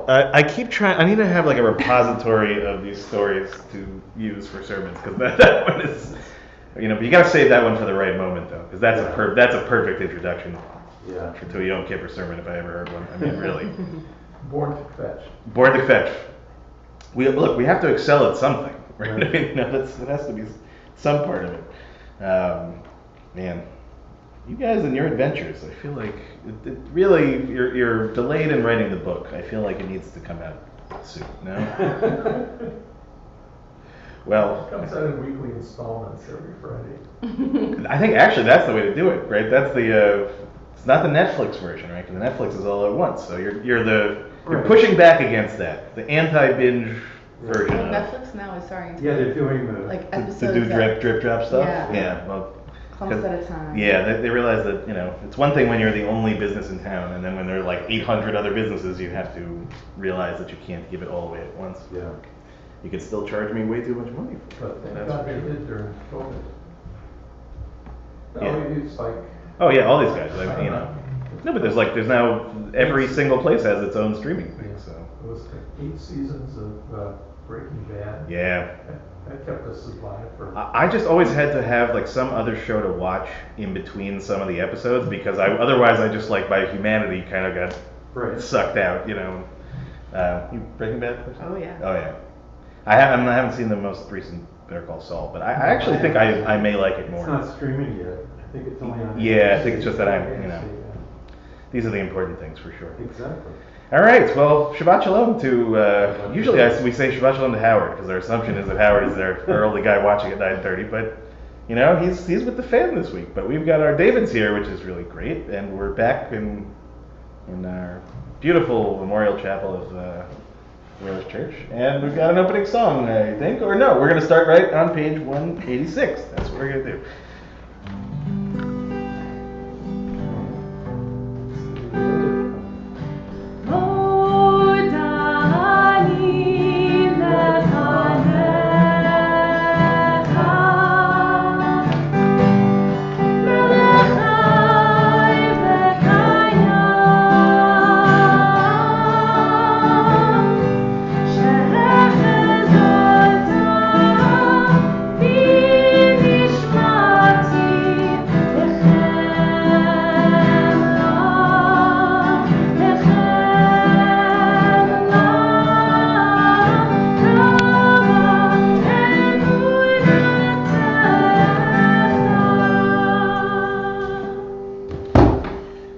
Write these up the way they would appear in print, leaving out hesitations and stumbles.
I keep trying. I need to have like a repository of these stories to use for sermons because that one is, but you got to save that one for the right moment though, because that's a perfect introduction. Yeah. To a Yom Kippur sermon if I ever heard one. I mean, really. Born to fetch. Born to fetch. We have to excel at something, right? I mean, it has to be some part of it. Man, you guys and your adventures. I feel like it really you're delayed in writing the book. I feel like it needs to come out soon. No. Well, It comes out in weekly installments every Friday. I think actually that's the way to do it, right? That's the it's not the Netflix version, right? Because the Netflix is all at once. So you're pushing back against that, the anti-binge version. Well, Netflix now is starting to they're doing the like to episodes do drip drop stuff. Yeah. Well, clumps at a time. yeah, they realize that it's one thing when you're the only business in town, and then when there are like 800 other businesses, you have to realize that you can't give it all away at once. Yeah. You could still charge me way too much money for But it. thank That's God for they sure. did during COVID. Yeah. No, it's like. Oh yeah, all these guys. No, but there's now every single place has its own streaming thing. So It was like 8 seasons of Breaking Bad. yeah. That kept us alive for. I just always had to have like some other show to watch in between some of the episodes because otherwise I just like by humanity kind of got sucked out. You Breaking Bad person? Oh yeah. Oh yeah. I haven't seen the most recent Better Call Saul, but I actually think I may like it more. It's not streaming yet. I think it's only on. Yeah, I think it's just that Yeah. these are the important things for sure. Exactly. All right, well, Shabbat Shalom to, usually we say Shabbat Shalom to Howard, because our assumption is that Howard is our only guy watching at 9:30, but, he's with the fam this week. But we've got our Davids here, which is really great, and we're back in our beautiful Memorial Chapel of Rose Church, and we've got an opening song, I think, or no, we're going to start right on page 186. That's what we're going to do.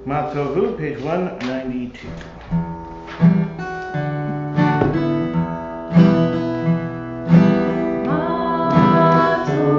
Matovu, page 192. Mato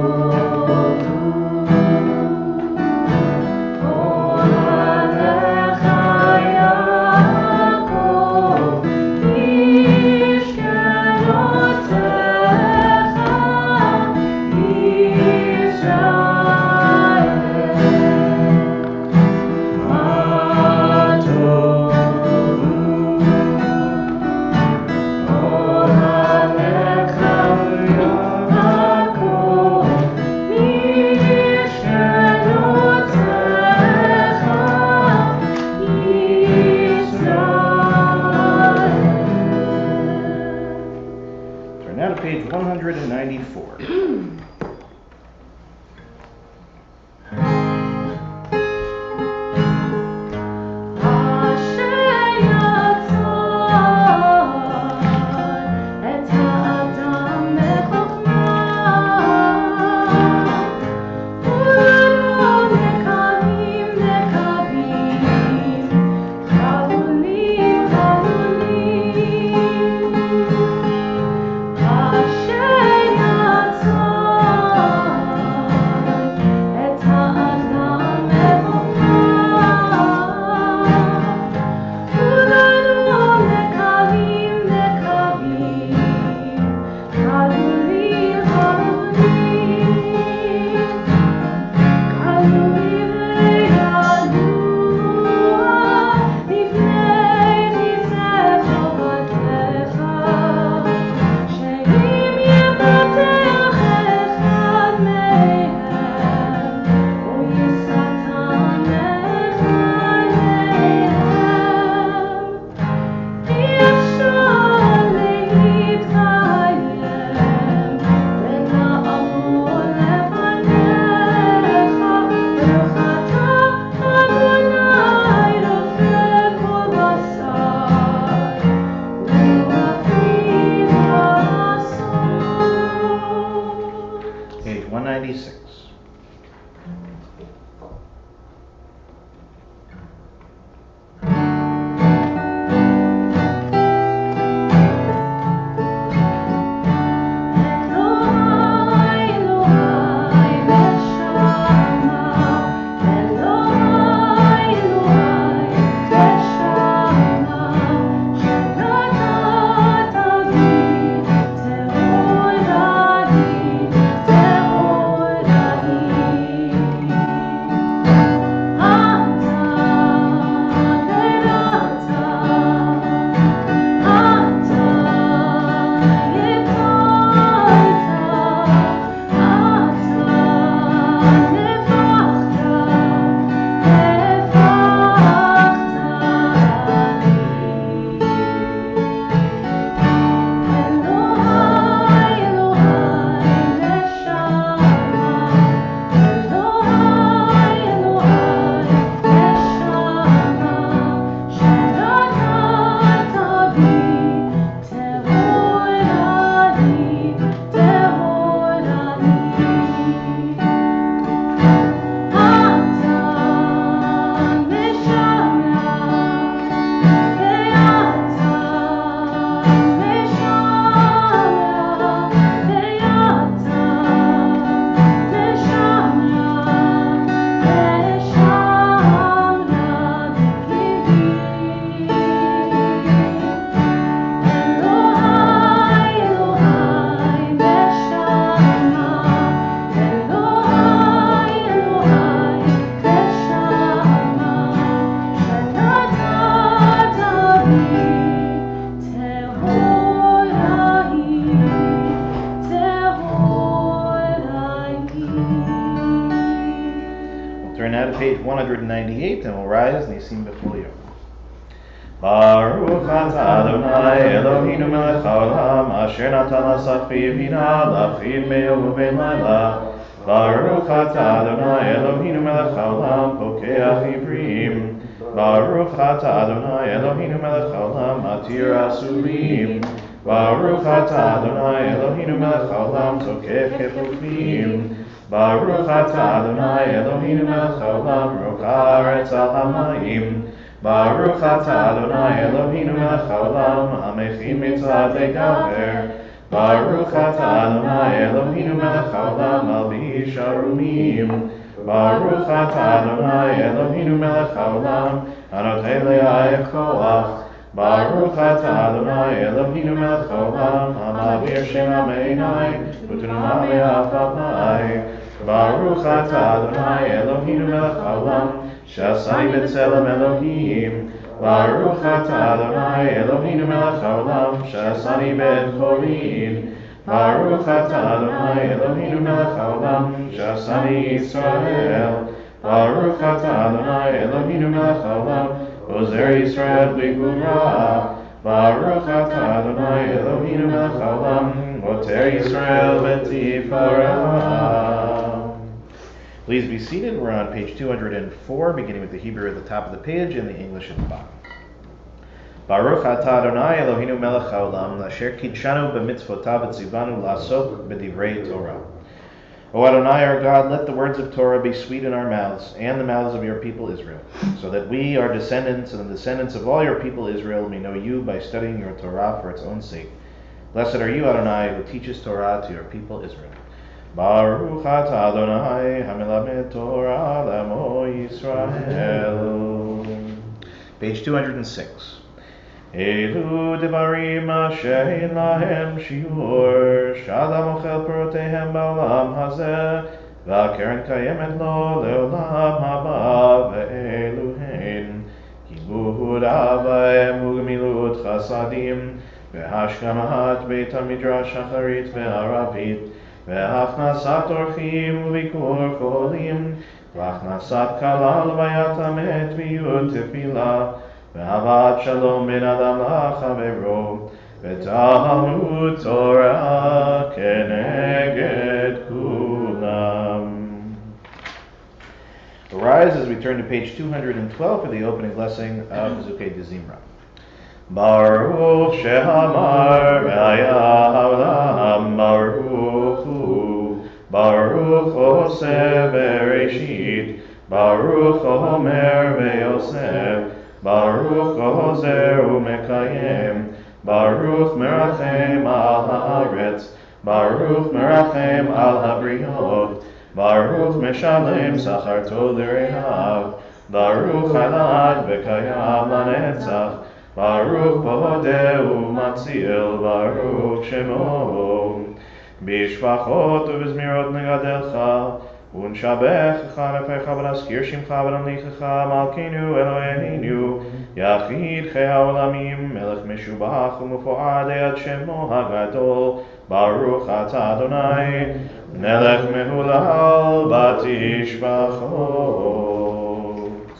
296. Turn now to page 198 and we'll rise Nisim before you. Baruch atah Adonai Eloheinu melech haolam asher natan lasafi bina lafid beyom uben laila. Baruch atah Adonai Eloheinu melech haolam pokeach ivrim. Baruch atah Adonai Eloheinu melech haolam matir asurim. Baruch atah Adonai Eloheinu melech haolam tokef kefufim. Baruch atah Adonai Eloheinu melech haolam rocha haaretz al hamayim. Baruch atah Adonai Eloheinu melech haolam hamechim mitzvah gaver. Baruch atah Adonai Eloheinu melech haolam malbish arumim. Baruch atah Adonai Eloheinu melech haolam hanoteh le'ayich koach. Baruch atah Adonai Eloheinu melech haolam hamavir shema me'inai u'tunuma me'afapai. Baruch atah Adonai Eloheinu melech haolam shasani b'tzelem Elohim. Baruch atah Adonai Eloheinu melech haolam shasani b'chorin. Baruch atah Adonai Eloheinu melech haolam shasani Yisrael. Baruch atah Adonai Eloheinu melech haolam ozer Yisrael b'gvura. Baruch atah Adonai Eloheinu melech haolam oter Yisrael b'tifara. Please be seated. We're on page 204, beginning with the Hebrew at the top of the page and the English at the bottom. Baruch atah Adonai Eloheinu melech haolam asher kidshanu b'mitzvotav v'tzivanu la'asok b'divrei Torah. O Adonai our God, let the words of Torah be sweet in our mouths and the mouths of your people Israel, so that we, our descendants, and the descendants of all your people Israel may know you by studying your Torah for its own sake. Blessed are you, Adonai, who teaches Torah to your people Israel. Baruch atah Adonai hamelamed Torah l'amo Yisrael. Page 206. Elu devarim asher ein lahem shiur sh'adam ochel pirotehem ba'olam hazeh v'akeren kayemet lo le'olam haba ve'elu hein kibud avaim ugemilut chasadim ve'hashkamat beit hamidrash shacharit ve'aravit והכנסת אורחים וביקור חולים, והכנסת כלה לוויית המת מיעוט תפילה, ואהבת שלום בין אדם לחברו, ותלמוד תורה כנגד כולם. Arise as we turn to page 212 for the opening blessing of Zukei de Zimra. Baruch shehamar v'haya haolam baruch hu. Baruch Oseh Bereshit, Baruch Omer V'Yosef, Baruch Ozer U'Mekayem, Baruch Merachem al Haaretz, Baruch Merachem al Habriot, Baruch Meshalem Sacharto L'Rehav, Baruch Halad V'Kayam Lanetzach, Baruch Bodeh U'Matzil, Baruch Shemo. Bishvachot u'bizmirot negadelcha, u'nshabechecha nefecha v'naskir shimcha v'namlichecha, Malkeinu Eloheinu, Yachid chei ha'olamim, Melech meshubach u'mufo'ad eyad shemo hagadol, Baruch atah Adonai, Melech mehulal batishvachot.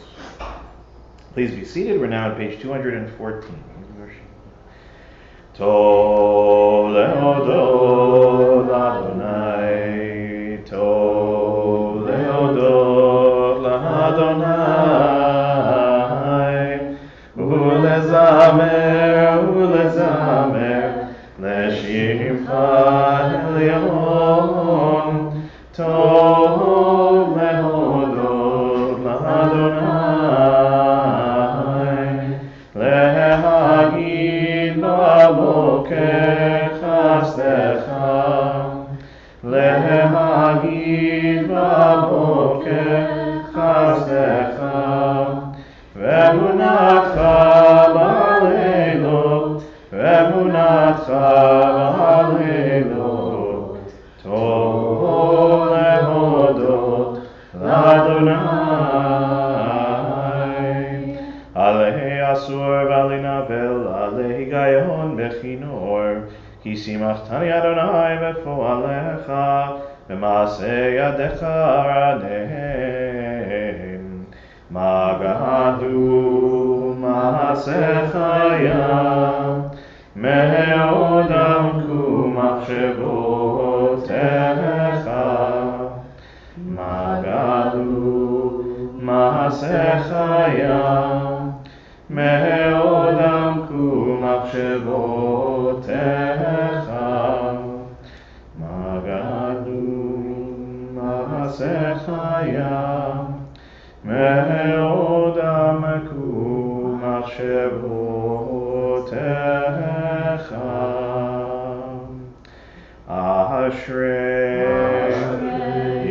Please be seated. We're now on page 214. Tov lehodot l'Adonai, Tov lehodot l'Adonai, ulezamer l'shimcha elyon, Tov lehodot l'Adonai, lehagid b'boker chasdecha, lehagid b'boker chasdecha, ve'emunatcha b'aleilot, ve'emunatcha b'aleilot, tov lehodot l'Adonai. Alehi asur v'alinavel, alehi gayon v'chinor, ki simachtani Adonai v'fo'alecha, v'maaseh yadecha radehem. Magadu maasecha, me'od amku machshevotecha. Magadu maasecha, me'od amku machshevotecha. Magadu maasecha, me'od amku machshevotecha. Ashrei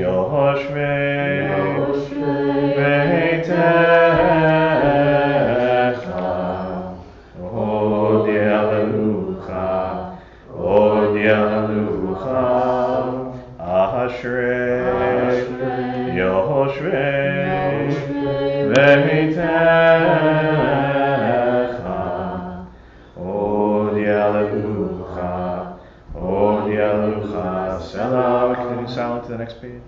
Yoshvei Beitecha, Od Yalucha, Ashrei Yoshvei Beitecha, Od Yalucha, Selah. We continue silent to the next page.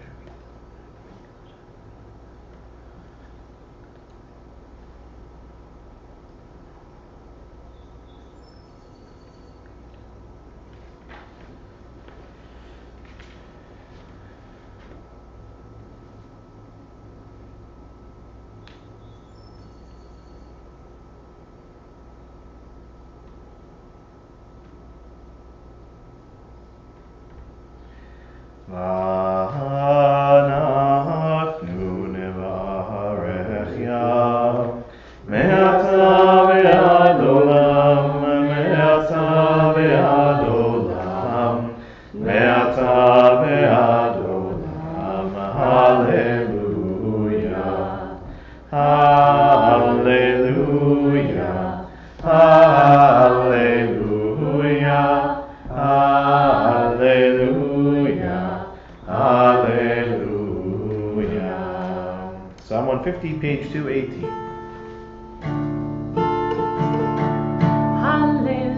V'anachnu nevarech Yah, me'ata ve'ad olam, me'ata ve'ad olam, me'ata ve'ad olam. Hallelujah, hallelujah, hallelujah, hallelujah, hallelujah. Psalm 150, page 218. Hallelujah.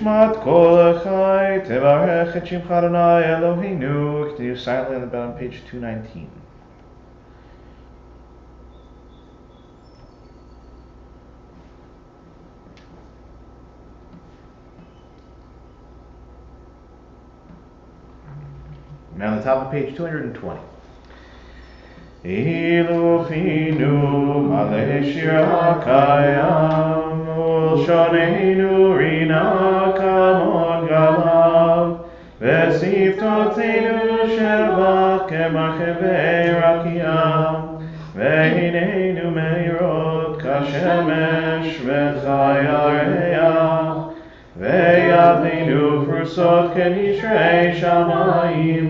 Nishmat kol achai tevarech et shimcha Adonai Eloheinu. Continue silently on the bottom, page 219. Now on the top of page 220. Elofinu malei shir hakayam ulshoneinu rina kamon galav v'siftotenu shevach kemachevei rakiyam v'hineinu meirot kashemesh v'chayareach v'yadenu prusot kenishrei shamayim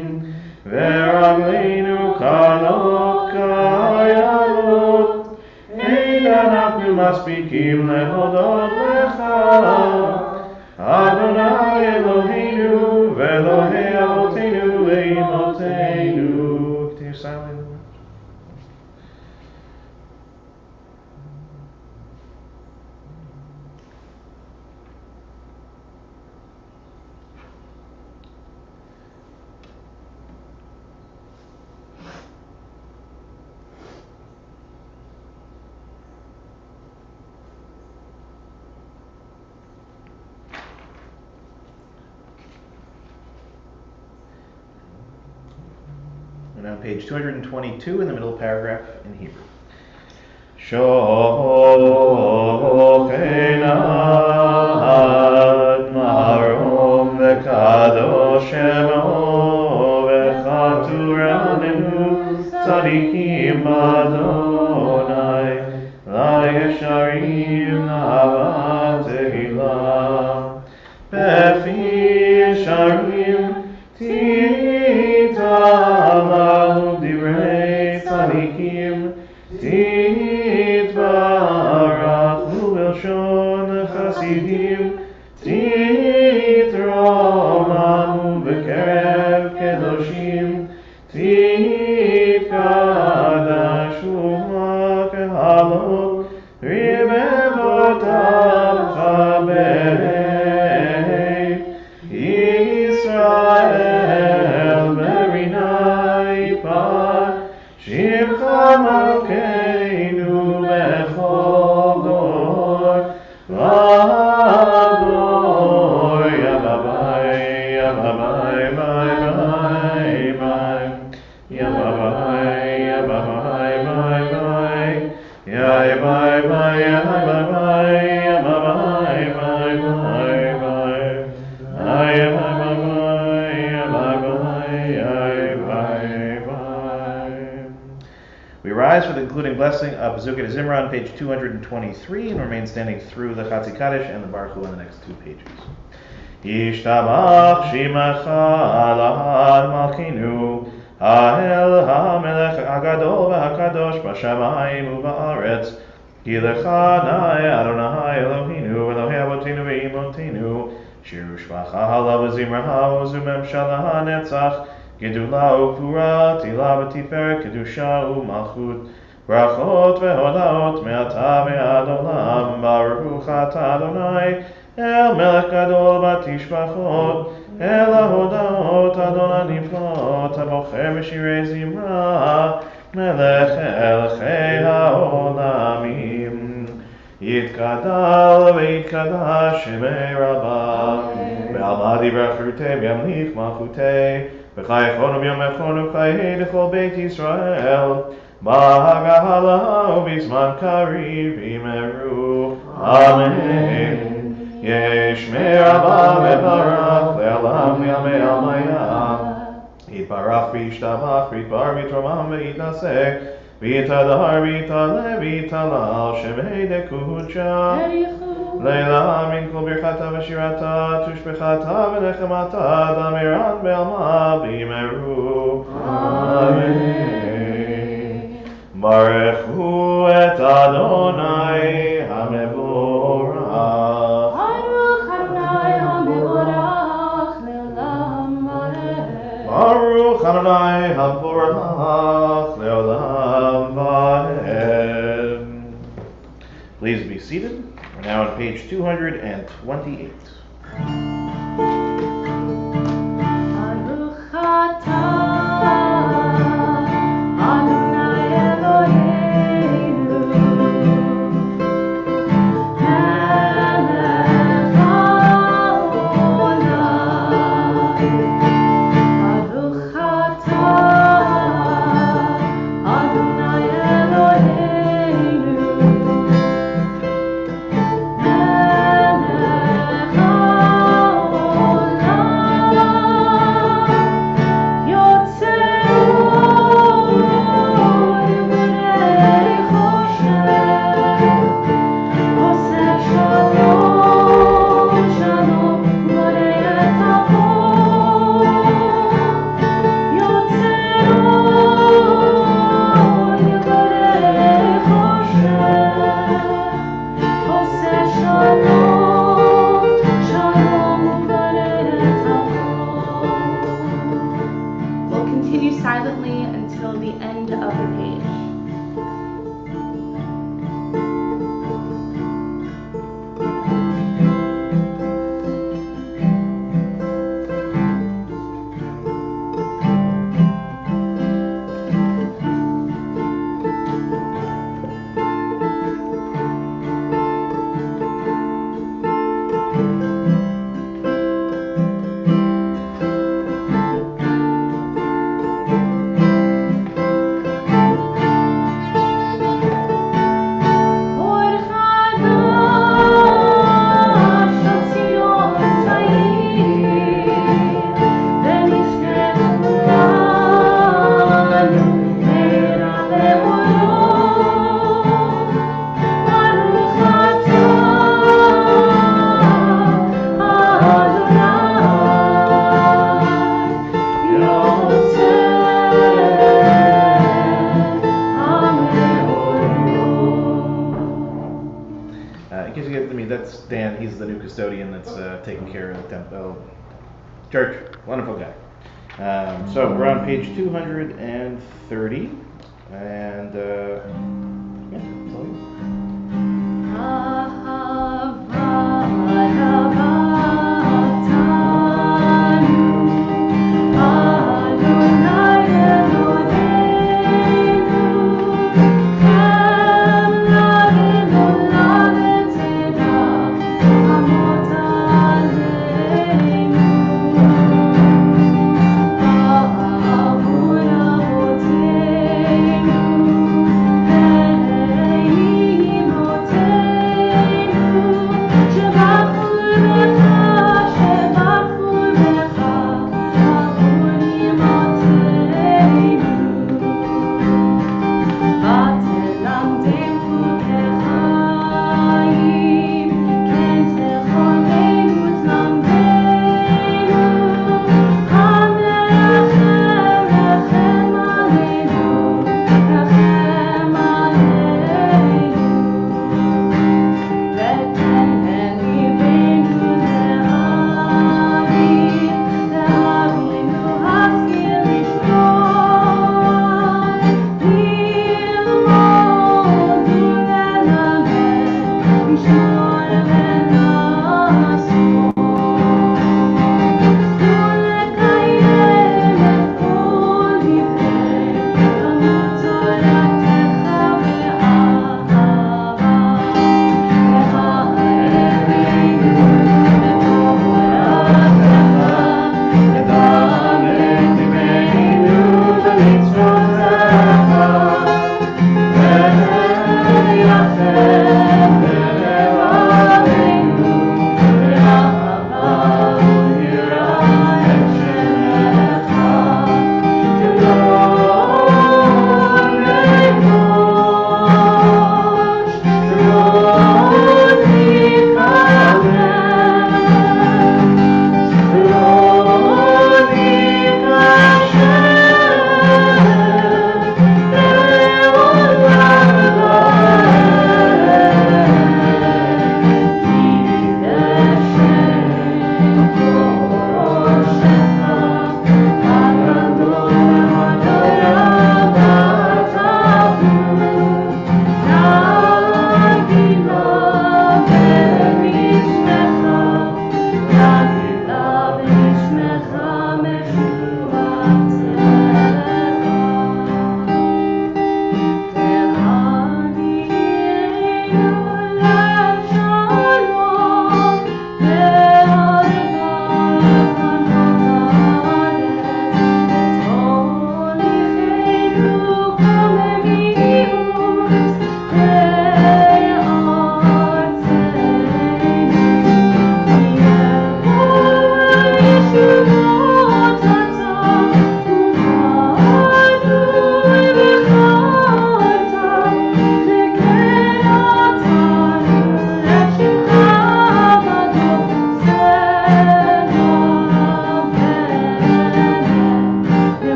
v'ragleinu kalot kayanot ein אנחנו מספיקים להודות לך אדוני אלוהינו ואלוהי אבותינו ואימותינו. Continue silently. And on page 222 in the middle paragraph in Hebrew. Shochenad marom v'kadosh shemo v'chaturanenu tzadikim Adonai la'yesharim na'avat tehilah befi yesharim Titamahu divrei tzadikim Titbarachu b'lshon chasidim Titromamu b'kerev kedoshim Titkadashu ma'kehalot ribevotav chabei Israel Merinai Par Shimcha Malkeinu Bechol Dor Vador Yababai Yababai Bai Bai Bai Yababai Yababai Bai Bai Yabai Bai Yabai Bai Yababai Bai Bai We rise for the concluding blessing of Bezukah Zimra on page 223 and remain standing through the Chatzi Kaddish and the Baruch Hu on the next two pages. Yishtabach shimacha lahad malkinu ha'el ha'melech ha'gadol v'ha'kadosh b'shamayim u'ba'aretz ki lecha na'e Adonai Eloheinu Elohei Avotinu ve'imotinu Shiru shvacha halav zimra ha'ozu memshala ha'netzach Gedula u'pura tila v'tiferet kedusha u'malchut brachot ve'hodaot me'ata ve'ad olam baruch ata Adonai El melech gadol batishbachot El ahodaot Adonai niflot abocher b'shirei zimra melech elchei ha'olamim Yitkadal v'yitkadash shemei rabah Ve'alma divrachutei v'yamlich malchutei V'chayechonu v'yomechonu chayei d'chol beit Yisrael B'hagahala u'bizman kariv v'imeru Amen Yeshmei rabah ve'barach le'alam v'yamei almayah Yitbarach v'yishtabach v'yitbar v'yitromam v'yitnaseh V'yitadar v'yitaleh v'yitalal shemei dekucha Leila min kol birchata v'shirata tushbechata v'nechemata damiran be'alma v'imeru Amen Barechu et Adonai HaMevorach Baruch Adonai HaMevorach le'olam va'ed. Baruch Adonai HaMevorach le'olam va'ed. Please be seated. We're now on page 228. new custodian that's taking care of the temple church. Wonderful guy. So we're on page 230, and yeah, that's all you.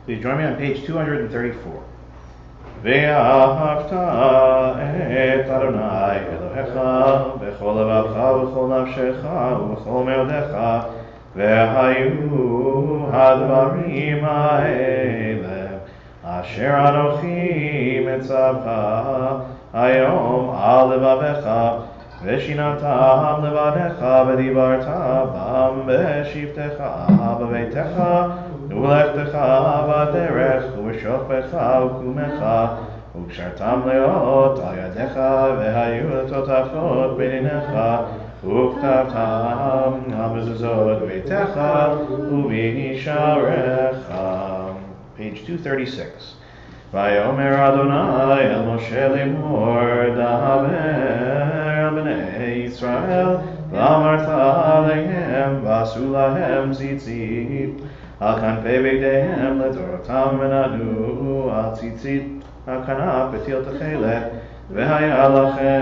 Please join me on page 234. ואהבת את אדוני אלוהיך בכל לבבך ובכל נפשך ובכל מאודיך והיו הדברים האלה אשר אנוכי מצווך היום על לבביך ושיננתם לבניך ודיברת בם בשבתך בביתך ולכתך בדרך ובשוכבך וקומך וקשרתם לאות על ידיך והיו לטוטפות בין עיניך וכתבתם על מזוזות ביתך ובנשארך. Page 236. ויאמר אדוני אל משה לאמור, דבר אל בני ישראל ואמרת עליהם ועשו להם ציצית על כנפי בגדיהם לדורותם ונתנו על ציצית על כנף פתיל תכלת והיה לכם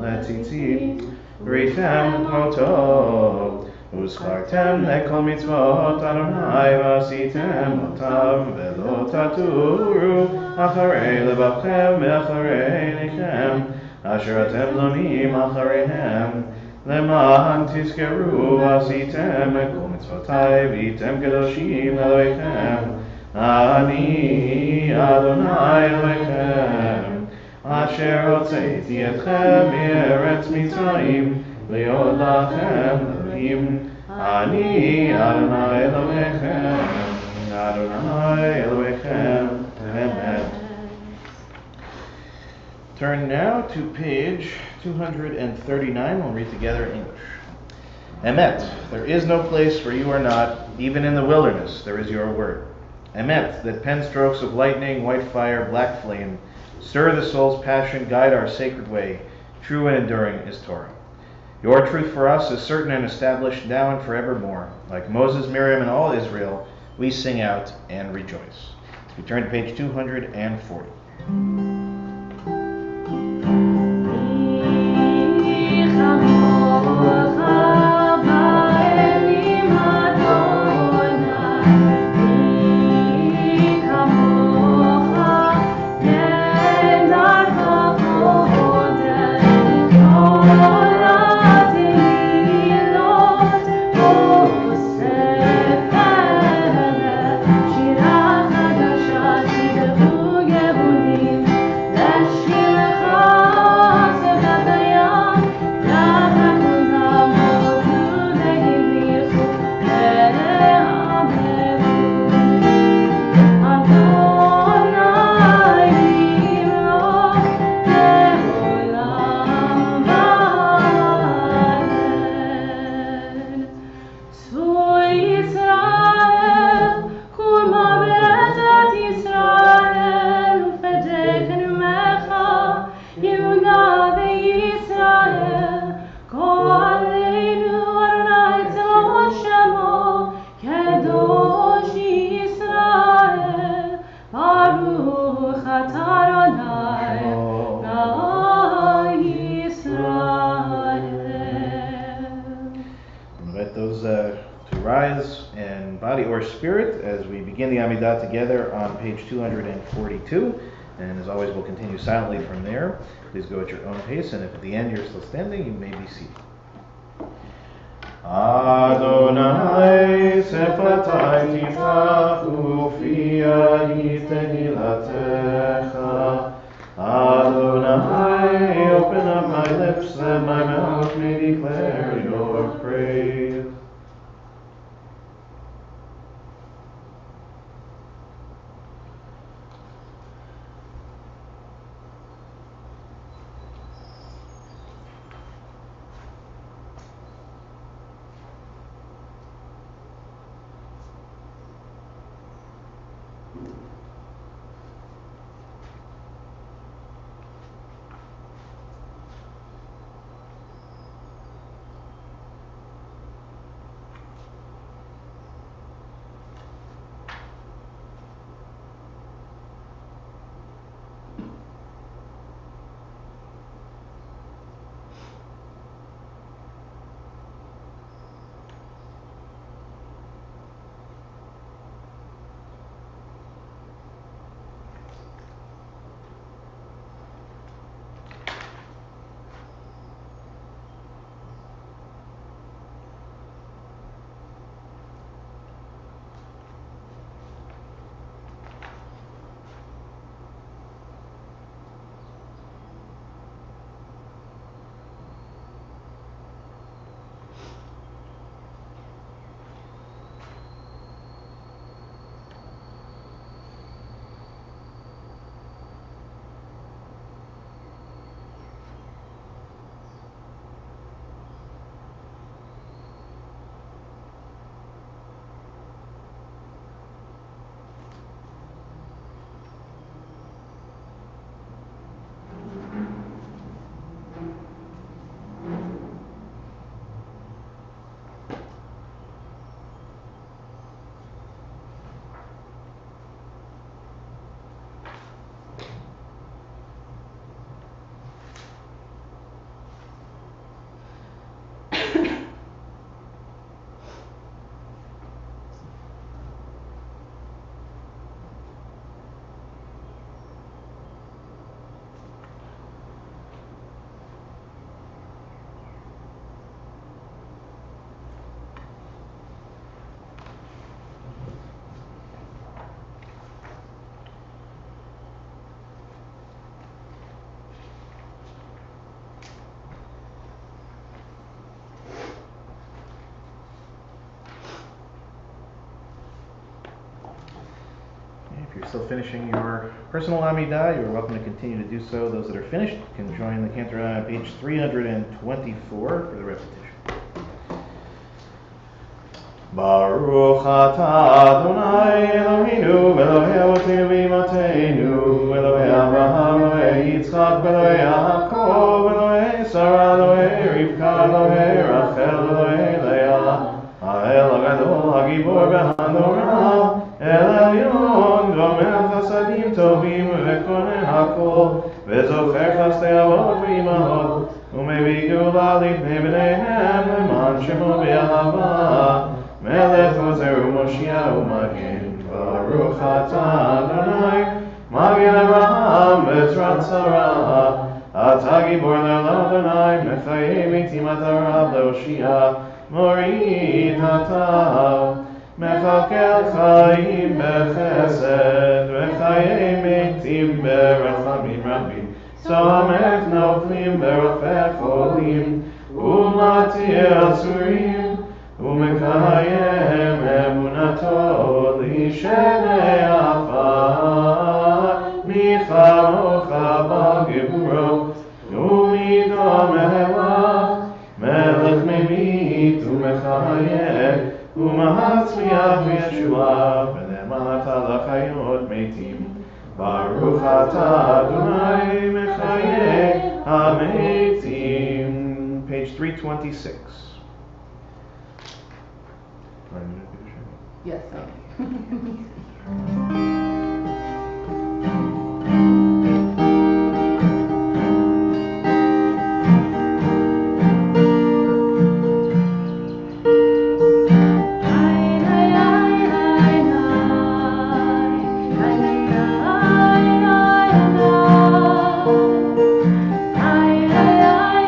לציצית ראיתם כמותו וזכרתם לכל מצוות אדוני ועשיתם אותם ולא תטורו אחרי לבבכם ואחרי עיניכם אשר אתם זונים אחריהם למען תזכרו ועשיתם את כל מצוותי והייתם קדושים לאלוהיכם אני אדוני אלוהיכם אשר הוצאתי אתכם מארץ מצרים להיות לכם אלוהים אני אדוני אלוהיכם אדוני אלוהיכם אמת. Turn now to page 239. We'll read together in English. Emet, there is no place where you are not, even in the wilderness there is your word. Emet, that pen strokes of lightning, white fire, black flame, stir the soul's passion, guide our sacred way. True and enduring is Torah. Your truth for us is certain and established now and forevermore. Like Moses, Miriam, and all Israel, we sing out and rejoice. We turn to page 240. Spirit as we begin the Amidah together on page 242, and as always we'll continue silently from there. Please go at your own pace, and if at the end you're still standing, you may be seated. Adonai sefatai tiftach ufi tehilatecha. Adonai, open up my lips that my mouth may declare your praise. still finishing your personal Amidah, you are welcome to continue to do so. Those that are finished can join the Cantor on page 324 for the repetition. Baruch atah Adonai Eloheinu Elohei Avotenu v'Imateinu Elohei Avraham Elohei Yitzchak Elohei Yaakov Elohei Sarah Elohei Rivka Elohei Rachel Elohei Leah Ha'el HaGadol HaGibor v'Hanora El Elyon Gomel Chasadim Tovim v'Konen HaKol v'Zocher Chasdei Avot v'Imahot U'mevei Geula Lifnei B'neihem Leman Shemo v'Yahava Melech Ozer u'Moshiach u'Magen Baruch atah Adonai Magen Avraham Bezrat Sarah Atah Gibor le'olam Adonai Mechayei Meitim Atarav le'Oshia Morid Atav Mechalkel Chaim Bechesed Mechayei Meitim Berachamim Rabim Samech Noflim Berafech Olim U'Matir Asurim Umekayem emunato lishenei afar michamocha b'geburot umidom elach melech memit umechayem umahatzmiach v'yeshua v'nemata l'chayot meitim Baruch atah Adonai mechayei hameitim. Page 326. Yes. Ay, ay, ay.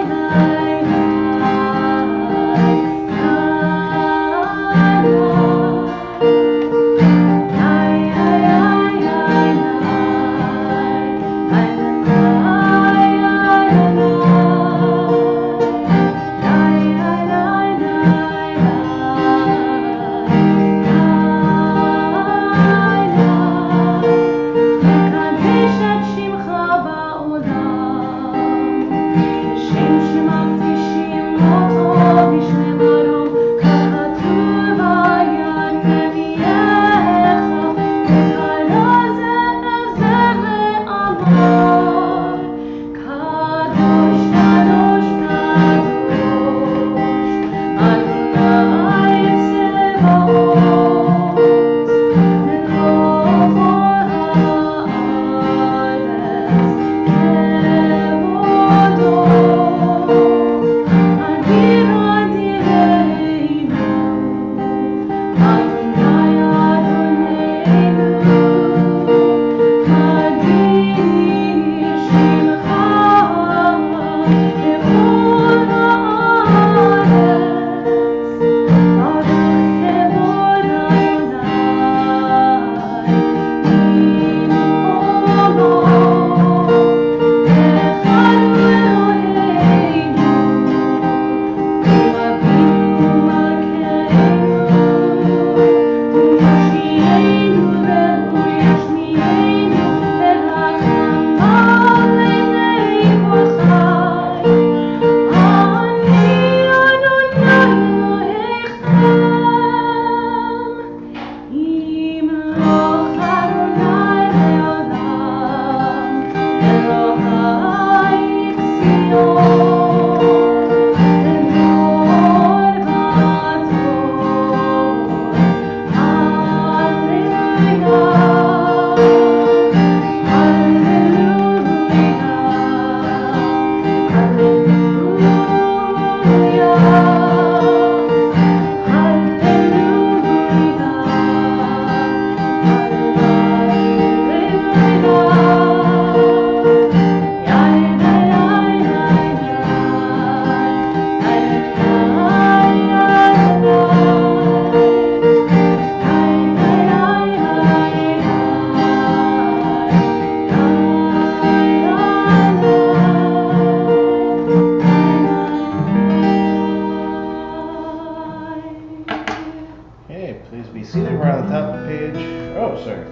be seated. We're on the top of page,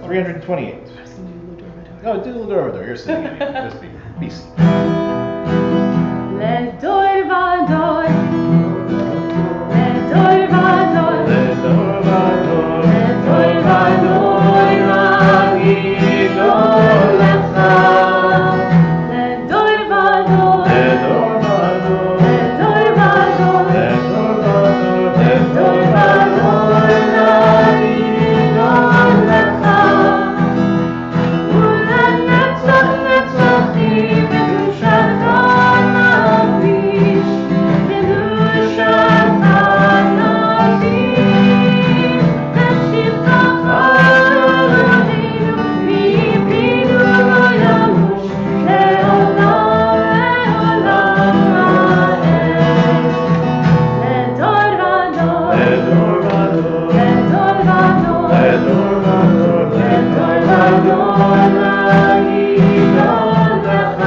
328. No, do the door. You're sitting in here. Just be seated. לדור ודור, לדור ודור, לדור ודור, לדור ודור נגידו לך. לדור ודור, לדור ודור, לדור ודור, לדור ודור, לדור ודור נגידו לך. ולנצח נצחים בקדושתך נקדיש, בקדושתך נקדיש. בשבחך אלוהינו, מפינו לא ימוש, לעולם לעולם האל. לדור ודור, לדור ודור, לדור ודור, לדור ודור, לדור ודור נגידו לך.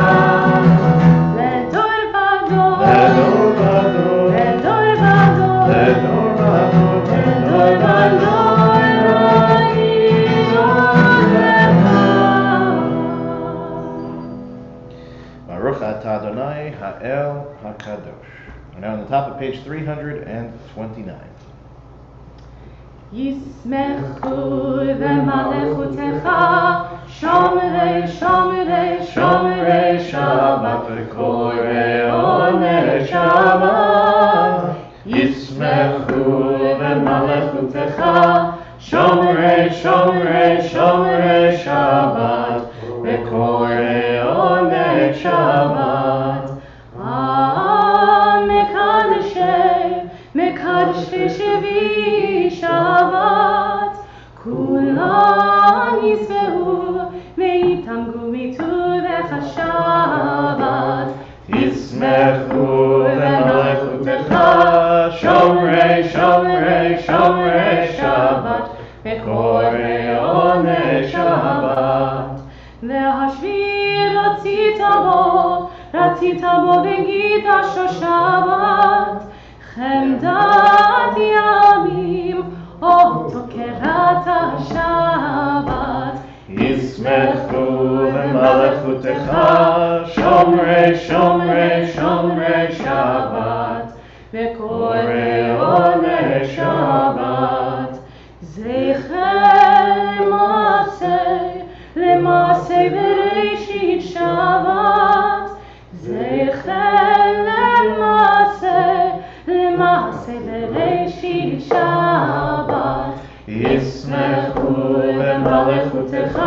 לדור ודור, לדור ודור, לדור ודור, לדור ודור, לדור ודור נגידו לך. Baruch atah Adonai ha'el hakadosh. We're now on the top of page 329. ישמחו במלכותך שומרי שומרי שומרי שבת וקוראי עונג שבת. ישמחו במלכותך שומרי שומרי שומרי שבת וקוראי עונג שבת. מקדשי שבי שבת, כולם ישמחו ויתענגו מטובך שבת. ישמחו במלכותך שומרי שומרי שומרי שבת וקוראי עונג שבת. והשביעי רצית בו וגיד שבת. חמדת ימים אותו קראת שבת. ישמחו במלכותך שומרי שומרי שומרי שבת וקוראי עונג שבת. זכר למעשה בראשית שבת. זכר למעשה בראשית שבת. ישמחו במלכותך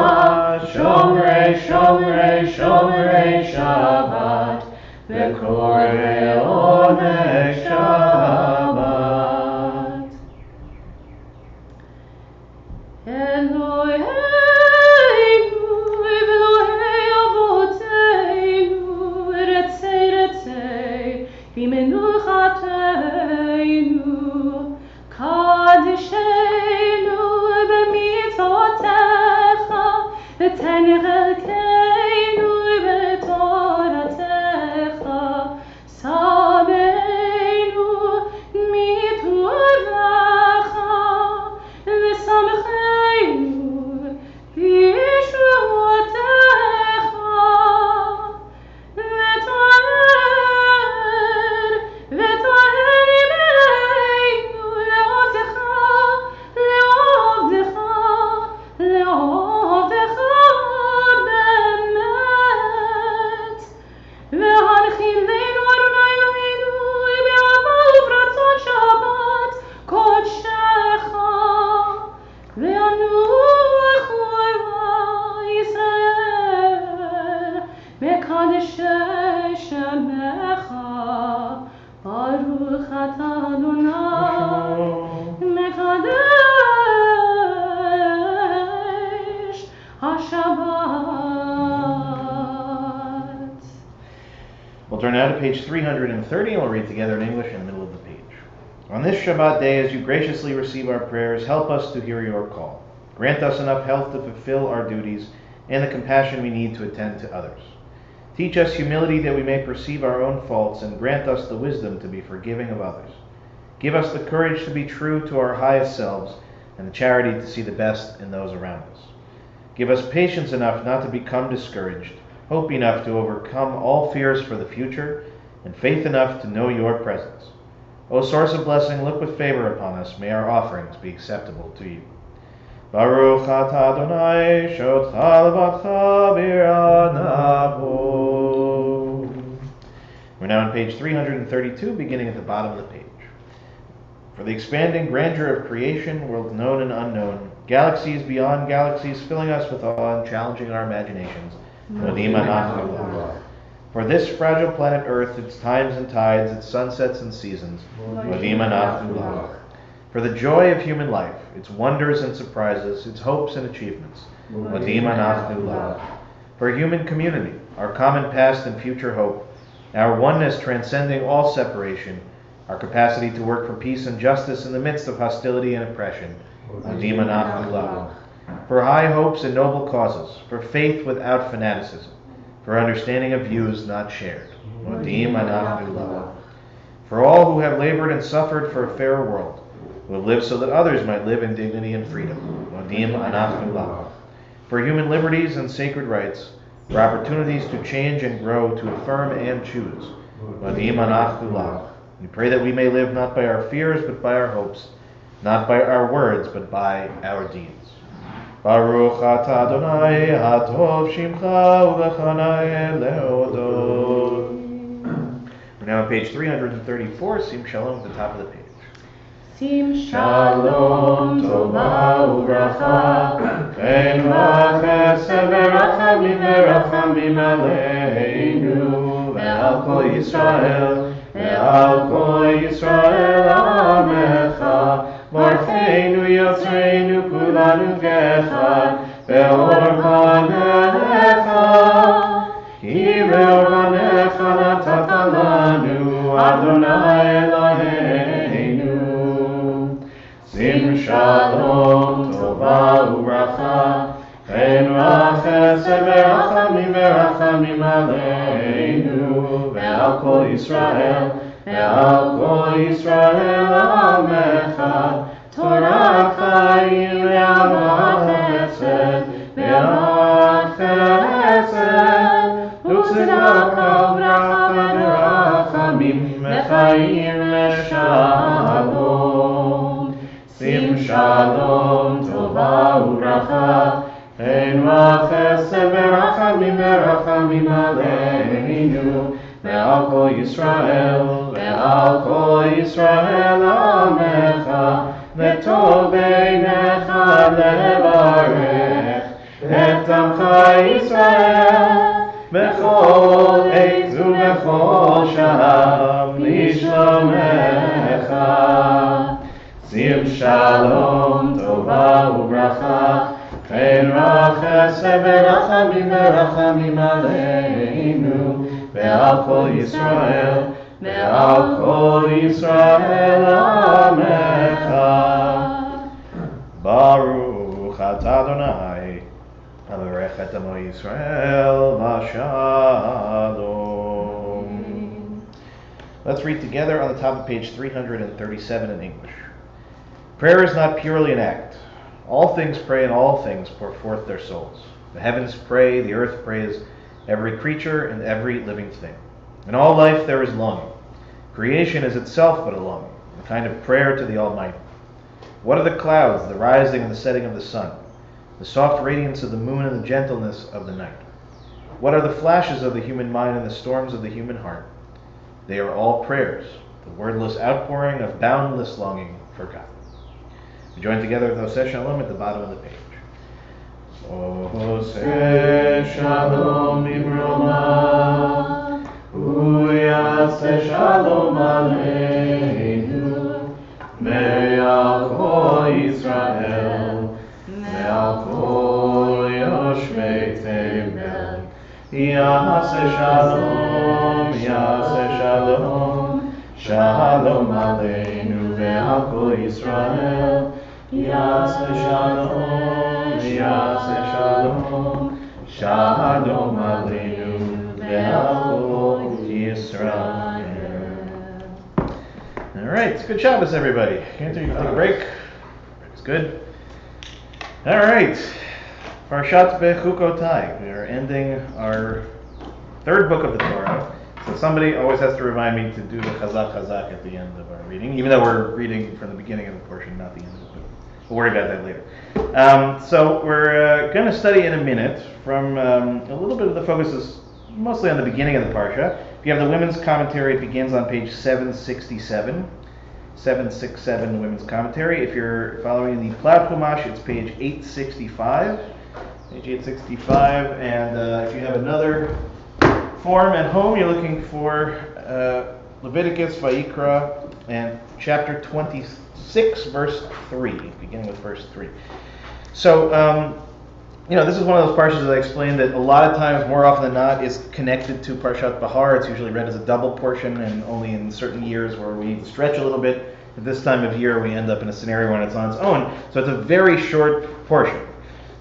שומרי שומרי שומרי שבת וקוראי עונג שבת. אלוהינו ואלוהי אבותינו, רצי במנוחתנו, קדשנו במצוותיך, ותן חלקנו בתורתך. שמנו מטובך ושמחנו בישועתך. וטהר ליבנו לעובדך, לעובדך, לעובדך באמת. והנחילנו אדוני אלוהינו באהבה וברצון שבת קודשך, וינוחו ישראל מקדשי שמך. ברוך אתה אדוני מקדש השבת. We'll turn now to page 330 and we'll read together in English in the middle of the page. On this Shabbat day, as you graciously receive our prayers, help us to hear your call. Grant us enough health to fulfill our duties and the compassion we need to attend to others. Teach us humility that we may perceive our own faults, and grant us the wisdom to be forgiving of others. Give us the courage to be true to our highest selves, and the charity to see the best in those around us. Give us patience enough not to become discouraged, hope enough to overcome all fears for the future, and faith enough to know your presence. O source of blessing, look with favor upon us. May our offerings be acceptable to you. Baruch atah Adonai, shotcha levatcha b'yanahu. We're now on page 332, beginning at the bottom of the page. For the expanding grandeur of creation, worlds known and unknown, galaxies beyond galaxies filling us with awe and challenging our imaginations, modim anachnu lach. For this fragile planet Earth, its times and tides, its sunsets and seasons, modim anachnu lach. For the joy of human life, its wonders and surprises, its hopes and achievements, modim anachnu lach. For human community, our common past and future hope, our oneness transcending all separation, our capacity to work for peace and justice in the midst of hostility and oppression, modim anachnu lach. For high hopes and noble causes, for faith without fanaticism, for understanding of views not shared, modim anachnu lach. For all who have labored and suffered for a fairer world, who have lived so that others might live in dignity and freedom, modim anachnu lach. For human liberties and sacred rights, for opportunities to change and grow, to affirm and choose, modim anachnu lach. We pray that we may live not by our fears, but by our hopes, not by our words, but by our deeds. Baruch atah Adonai, hatov shimcha u'lechanai leodot. We're now on page 334, Sim Shalom at the top of the page. Sim shalom tova uvracha, chen v'chesed v'rachamim aleinu, ve'al kol Yisrael, ve'al kol Yisrael amecha, varcheinu yotzreinu kulanu kechad, ve'or panecha, ki ve'or panecha natata lanu, Adonai Eloheinu. Sim shalom tova uvracha, chen v'chesed v'rachamim aleinu, ve'al kol Yisrael, ve'al kol Yisrael amecha, Torah chayim ve'avat chesed, ve'avat chesed, u'tzedakah u'bracha ve'rachamim v'chayim ve'shalom. Sim shalom tova uvracha, chen v'chesed v'rachamim aleinu, ve'al kol Yisrael, ve'al kol Yisrael amecha, v'tov beinecha levarech et amcha Yisrael, b'chol עת ובכל שעה לשלומך. שים שלום טובה וברכה, chen v'chesed v'rachamim aleinu, ve'al kol Yisrael, ve'al kol Yisrael amecha. Baruch atah Adonai, avarech et amo Yisrael v'shalom. Let's read together on the top of page 337 in English. Prayer is not purely an act. All things pray and all things pour forth their souls. The heavens pray, the earth prays, every creature and every living thing. In all life there is longing. Creation is itself but a longing, a kind of prayer to the Almighty. What are the clouds, the rising and the setting of the sun, the soft radiance of the moon and the gentleness of the night? What are the flashes of the human mind and the storms of the human heart? They are all prayers, the wordless outpouring of boundless longing for God. We join together with Oseh Shalom at the bottom of the page. Oseh Shalom Ibroma, Uyaseh Shalom Aleinu, Me'al Kol Yisrael, Me'al Kol Yoshvei Tevel, Yaseh Shalom, Yaseh Shalom, Shalom Aleinu, Ve'al Kol Yisrael, Yaseh Shalom, Yaseh Shalom, Shalom Aleinu, Ve'al Kol Yisrael. All right, good Shabbos, everybody. Can't you take a break? It's good. All right, Parshat Bechukotai. We are ending our third book of the Torah. So somebody always has to remind me to do the Chazak Chazak at the end of our reading, even though we're reading from the beginning of the portion, not the end of it. We'll worry about that later. So we're going to study in a minute from a little bit of the focus is mostly on the beginning of the Parsha. If you have the Women's Commentary, it begins on page 767. 767, the Women's Commentary. If you're following the Cloud Chumash, it's page 865. Page 865, and if you have another form at home, you're looking for Leviticus, Vayikra, and chapter 26, verse 3, beginning with verse 3. So, this is one of those parshas that I explained that a lot of times, more often than not, is connected to Parshat Bahar. It's usually read as a double portion, and only in certain years where we need to stretch a little bit. At this time of year, we end up in a scenario when it's on its own. So it's a very short portion.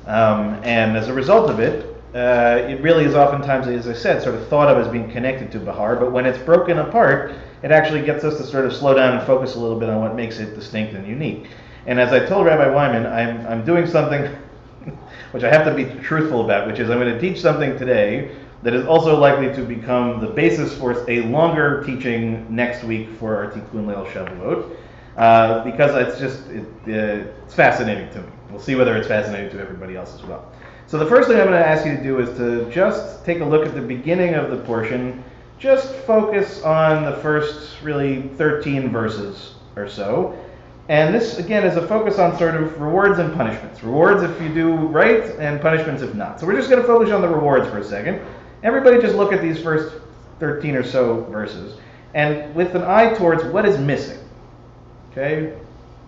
And as a result of it, it really is oftentimes, as I said, sort of thought of as being connected to Bahar. But when it's broken apart, it actually gets us to sort of slow down and focus a little bit on what makes it distinct and unique. And as I told Rabbi Wyman, I'm doing something which I have to be truthful about, which is I'm going to teach something today that is also likely to become the basis for a longer teaching next week for our Tikkun Leil Shavuot, because it's fascinating to me. We'll see whether it's fascinating to everybody else as well. So the first thing I'm going to ask you to do is to just take a look at the beginning of the portion, just focus on the first really 13 verses or so. And this, again, is a focus on sort of rewards and punishments. Rewards if you do right, and punishments if not. So we're just going to focus on the rewards for a second. Everybody just look at these first 13 or so verses, and with an eye towards what is missing. Okay?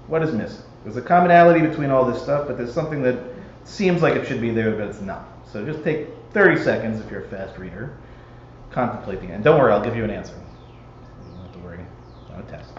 What is missing? There's a commonality between all this stuff, but there's something that seems like it should be there, but it's not. So just take 30 seconds, if you're a fast reader, contemplating it. And don't worry, I'll give you an answer. You don't have to worry. It's not a test.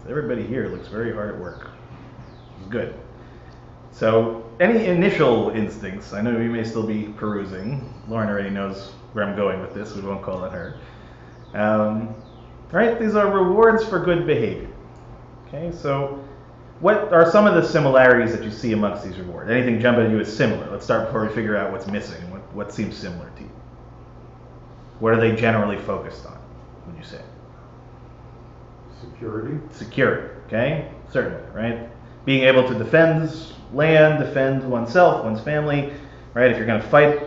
Everybody here looks very hard at work. Good. So, any initial instincts? I know you may still be perusing. Lauren already knows where I'm going with this. We won't call it her. Right? These are rewards for good behavior. Okay, so what are some of the similarities that you see amongst these rewards? Anything jump at you as similar? Let's start before we figure out what's missing. What seems similar to you? What are they generally focused on, would you say? Security, okay? Certainly, right? Being able to defend land, defend oneself, one's family, right? If you're going to fight,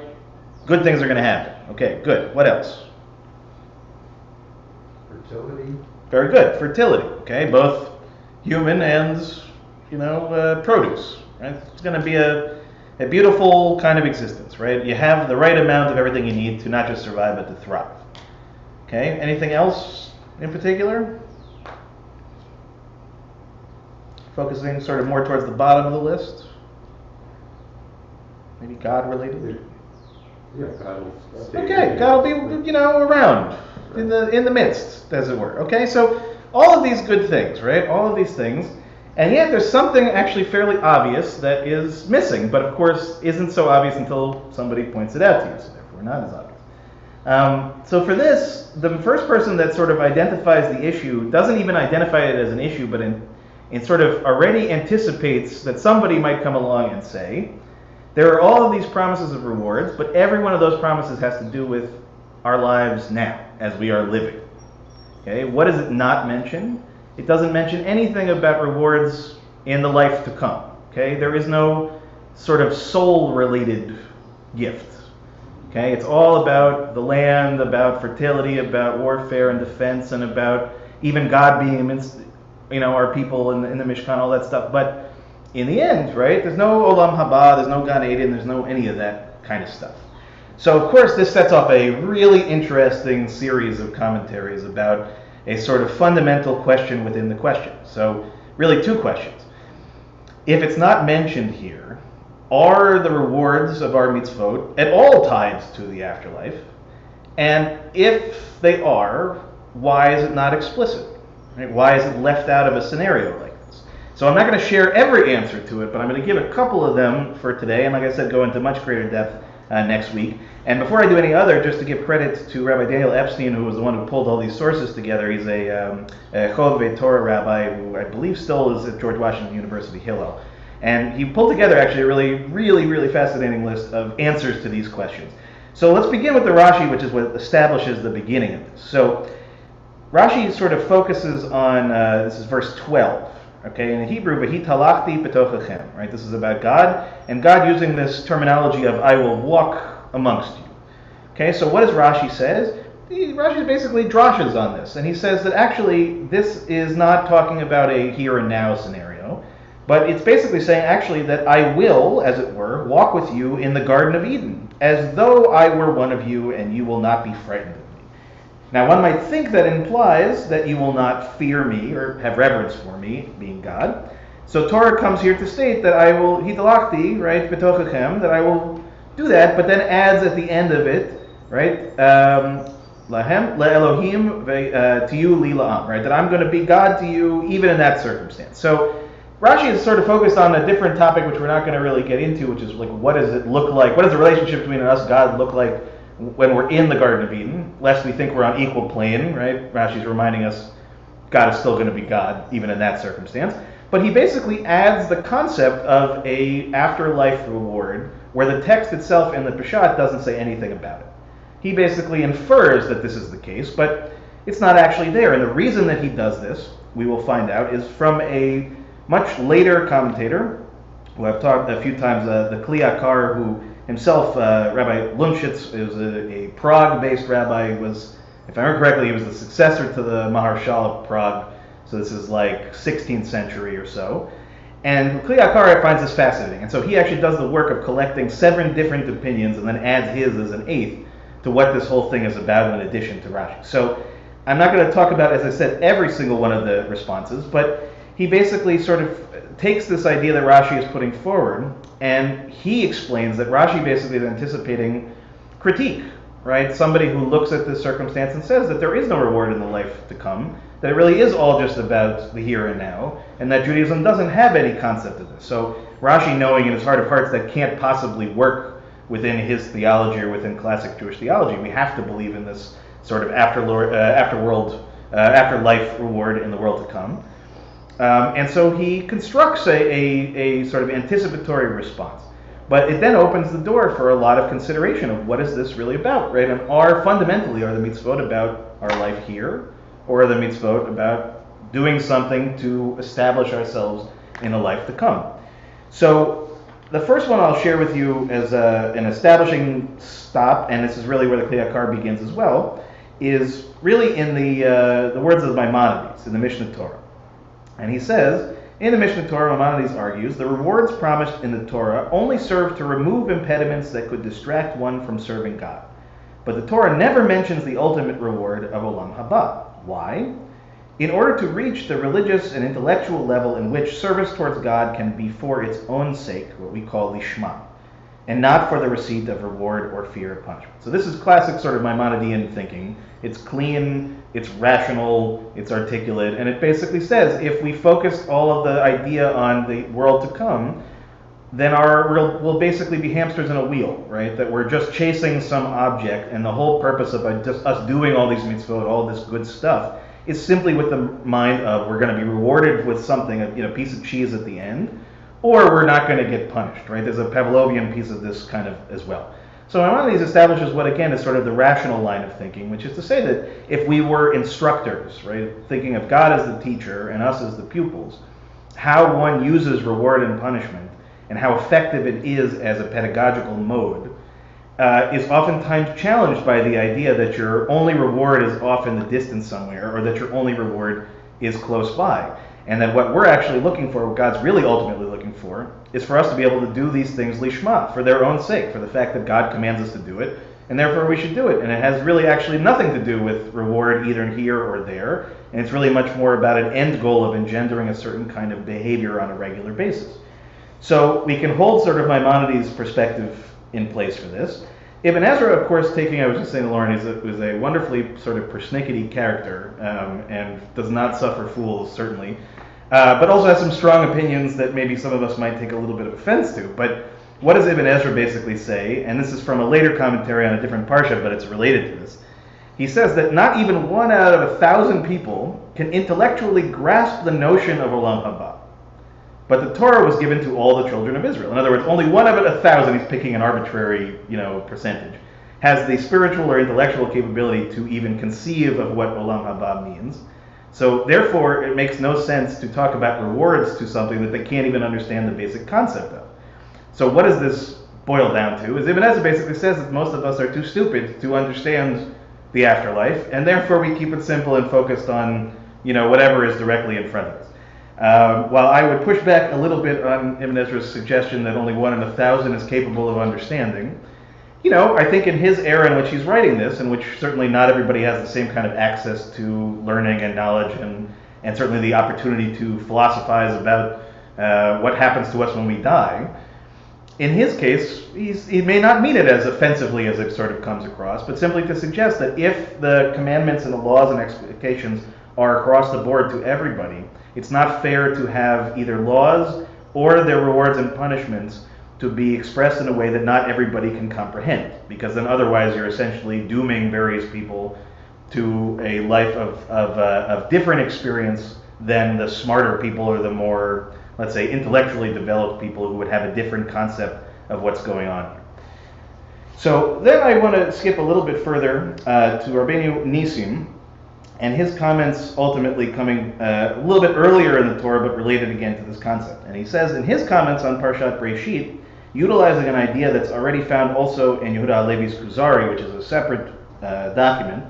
good things are going to happen. Okay, good. What else? Fertility. Very good. Fertility, okay? Both human and, produce, right? It's going to be a beautiful kind of existence, right? You have the right amount of everything you need to not just survive, but to thrive. Okay? Anything else in particular? Focusing sort of more towards the bottom of the list. Maybe God related. Yeah, God will stay. Okay, God will be, around in the midst, as it were. Okay, so all of these good things, right? All of these things, and yet there's something actually fairly obvious that is missing, but of course isn't so obvious until somebody points it out to you, so therefore not as obvious. So for this, the first person that sort of identifies the issue doesn't even identify it as an issue, but it sort of already anticipates that somebody might come along and say, there are all of these promises of rewards, but every one of those promises has to do with our lives now, as we are living. Okay, what does it not mention? It doesn't mention anything about rewards in the life to come. Okay, there is no sort of soul-related gift. Okay, it's all about the land, about fertility, about warfare and defense, and about even God being amidst our people in the Mishkan, all that stuff. But in the end, right, there's no Olam Haba, there's no Gan Eden, there's no any of that kind of stuff. So, of course, this sets off a really interesting series of commentaries about a sort of fundamental question within the question. So, really two questions. If it's not mentioned here, are the rewards of our mitzvot at all tied to the afterlife? And if they are, why is it not explicit? Right? Why is it left out of a scenario like this? So I'm not going to share every answer to it, but I'm going to give a couple of them for today, and like I said, go into much greater depth next week. And before I do any other, just to give credit to Rabbi Daniel Epstein, who was the one who pulled all these sources together. He's a Chovevei Torah rabbi who I believe still is at George Washington University, Hillel. And he pulled together actually a really fascinating list of answers to these questions. So let's begin with the Rashi, which is what establishes the beginning of this. So Rashi sort of focuses on, this is verse 12. Okay, in Hebrew, v'hitalachti betochachem, right? This is about God, and God using this terminology of I will walk amongst you. Okay, so what does Rashi says? Rashi basically drashes on this, and he says that actually this is not talking about a here and now scenario, but it's basically saying actually that I will, as it were, walk with you in the Garden of Eden, as though I were one of you, and you will not be frightened of me. Now, one might think that implies that you will not fear me or have reverence for me, being God. So Torah comes here to state that I will hitalachti, right, betochachem, that I will do that, but then adds at the end of it, right, lahem leElohim tiyu li la'am, right, that I'm going to be God to you even in that circumstance. So Rashi is sort of focused on a different topic, which we're not going to really get into, which is like, what does it look like? What does the relationship between us, God, look like when we're in the Garden of Eden, lest we think we're on equal plane, right? Rashi's reminding us God is still going to be God, even in that circumstance. But he basically adds the concept of a afterlife reward, where the text itself in the Peshat doesn't say anything about it. He basically infers that this is the case, but it's not actually there. And the reason that he does this, we will find out, is from a much later commentator, who I've talked a few times, the Kli Yakar, who himself, Rabbi Lundschitz, is a Prague-based rabbi. Was, if I remember correctly, he was the successor to the Maharshal of Prague. So this is like 16th century or so. And Kli Yakar finds this fascinating. And so he actually does the work of collecting 7 different opinions and then adds his as an 8th to what this whole thing is about in addition to Rashi. So I'm not going to talk about, as I said, every single one of the responses, but he basically sort of takes this idea that Rashi is putting forward, and he explains that Rashi basically is anticipating critique, right? Somebody who looks at this circumstance and says that there is no reward in the life to come, that it really is all just about the here and now, and that Judaism doesn't have any concept of this. So Rashi, knowing in his heart of hearts that can't possibly work within his theology or within classic Jewish theology, we have to believe in this sort of afterlife reward in the world to come. And so he constructs a sort of anticipatory response. But it then opens the door for a lot of consideration of what is this really about, right? And fundamentally, are the mitzvot about our life here, or are the mitzvot about doing something to establish ourselves in a life to come? So the first one I'll share with you as an establishing stop, and this is really where the Kli Yakar begins as well, is really in the words of Maimonides in the Mission of Torah. And he says, in the Mission of Torah, Maimonides argues, the rewards promised in the Torah only serve to remove impediments that could distract one from serving God. But the Torah never mentions the ultimate reward of Olam Haba. Why? In order to reach the religious and intellectual level in which service towards God can be for its own sake, what we call lishma, and not for the receipt of reward or fear of punishment. So this is classic sort of Maimonidean thinking. It's clean, it's rational, it's articulate, and it basically says if we focus all of the idea on the world to come, then we'll basically be hamsters in a wheel, right? That we're just chasing some object, and the whole purpose of just us doing all these mitzvot, all this good stuff, is simply with the mind of we're going to be rewarded with something, a piece of cheese at the end, or we're not going to get punished, right? There's a Pavlovian piece of this kind of as well. So Maimonides establishes what, again, is sort of the rational line of thinking, which is to say that if we were instructors, right, thinking of God as the teacher and us as the pupils, how one uses reward and punishment and how effective it is as a pedagogical mode is oftentimes challenged by the idea that your only reward is off in the distance somewhere, or that your only reward is close by. And that what we're actually looking for, what God's really ultimately looking for, is for us to be able to do these things lishma, for their own sake, for the fact that God commands us to do it, and therefore we should do it. And it has really actually nothing to do with reward either here or there, and it's really much more about an end goal of engendering a certain kind of behavior on a regular basis. So we can hold sort of Maimonides' perspective in place for this. Ibn Ezra, of course, I was just saying to Lauren, is a wonderfully sort of persnickety character, and does not suffer fools, certainly, but also has some strong opinions that maybe some of us might take a little bit of offense to. But what does Ibn Ezra basically say? And this is from a later commentary on a different parsha, but it's related to this. He says that not even 1 out of 1,000 people can intellectually grasp the notion of Olam Haba. But the Torah was given to all the children of Israel. In other words, only 1 out of 1,000, he's picking an arbitrary, percentage, has the spiritual or intellectual capability to even conceive of what Olam Haba means. So therefore, it makes no sense to talk about rewards to something that they can't even understand the basic concept of. So what does this boil down to? Is Ibn Ezra basically says that most of us are too stupid to understand the afterlife, and therefore we keep it simple and focused on, whatever is directly in front of us. While I would push back a little bit on Ibn Ezra's suggestion that only 1 in 1,000 is capable of understanding, I think in his era in which he's writing this, in which certainly not everybody has the same kind of access to learning and knowledge, and certainly the opportunity to philosophize about what happens to us when we die, in his case, he may not mean it as offensively as it sort of comes across, but simply to suggest that if the commandments and the laws and expectations are across the board to everybody, it's not fair to have either laws or their rewards and punishments to be expressed in a way that not everybody can comprehend, because then otherwise you're essentially dooming various people to a life of different experience than the smarter people or the more, let's say, intellectually developed people who would have a different concept of what's going on here. So then I want to skip a little bit further to Rabbeinu Nisim, and his comments ultimately coming a little bit earlier in the Torah, but related again to this concept. And he says in his comments on Parshat Breshit, utilizing an idea that's already found also in Yehuda Halevi's Kuzari, which is a separate document,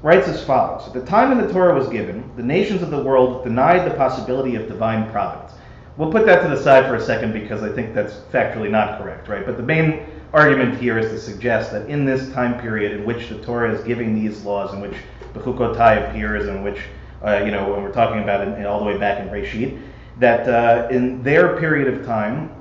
writes as follows. At the time when the Torah was given, the nations of the world denied the possibility of divine providence. We'll put that to the side for a second because I think that's factually not correct, right? But the main argument here is to suggest that in this time period in which the Torah is giving these laws, in which Bechukotai appears, in which, when we're talking about it all the way back in Breshit, that in their period of time,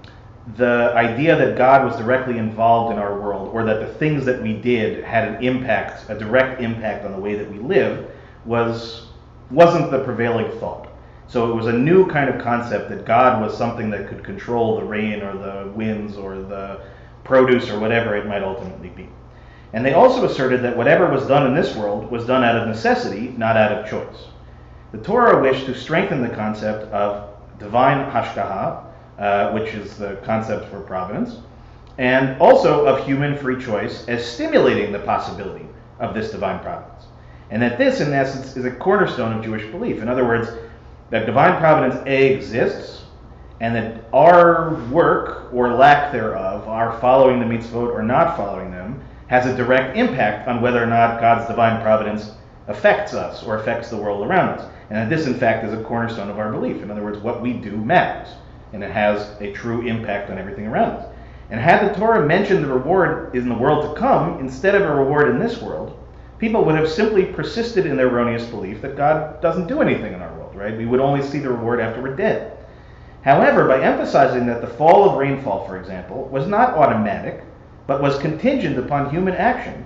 the idea that God was directly involved in our world, or that the things that we did had an impact, a direct impact on the way that we live, wasn't the prevailing thought. So it was a new kind of concept that God was something that could control the rain or the winds or the produce or whatever it might ultimately be. And they also asserted that whatever was done in this world was done out of necessity, not out of choice. The Torah wished to strengthen the concept of divine hashgaha, which is the concept for providence, and also of human free choice as stimulating the possibility of this divine providence. And that this, in essence, is a cornerstone of Jewish belief. In other words, that divine providence exists, and that our work or lack thereof, our following the mitzvot or not following them, has a direct impact on whether or not God's divine providence affects us or affects the world around us. And that this, in fact, is a cornerstone of our belief. In other words, what we do matters, and it has a true impact on everything around us. And had the Torah mentioned the reward in the world to come instead of a reward in this world, people would have simply persisted in their erroneous belief that God doesn't do anything in our world, right? We would only see the reward after we're dead. However, by emphasizing that the fall of rainfall, for example, was not automatic, but was contingent upon human action,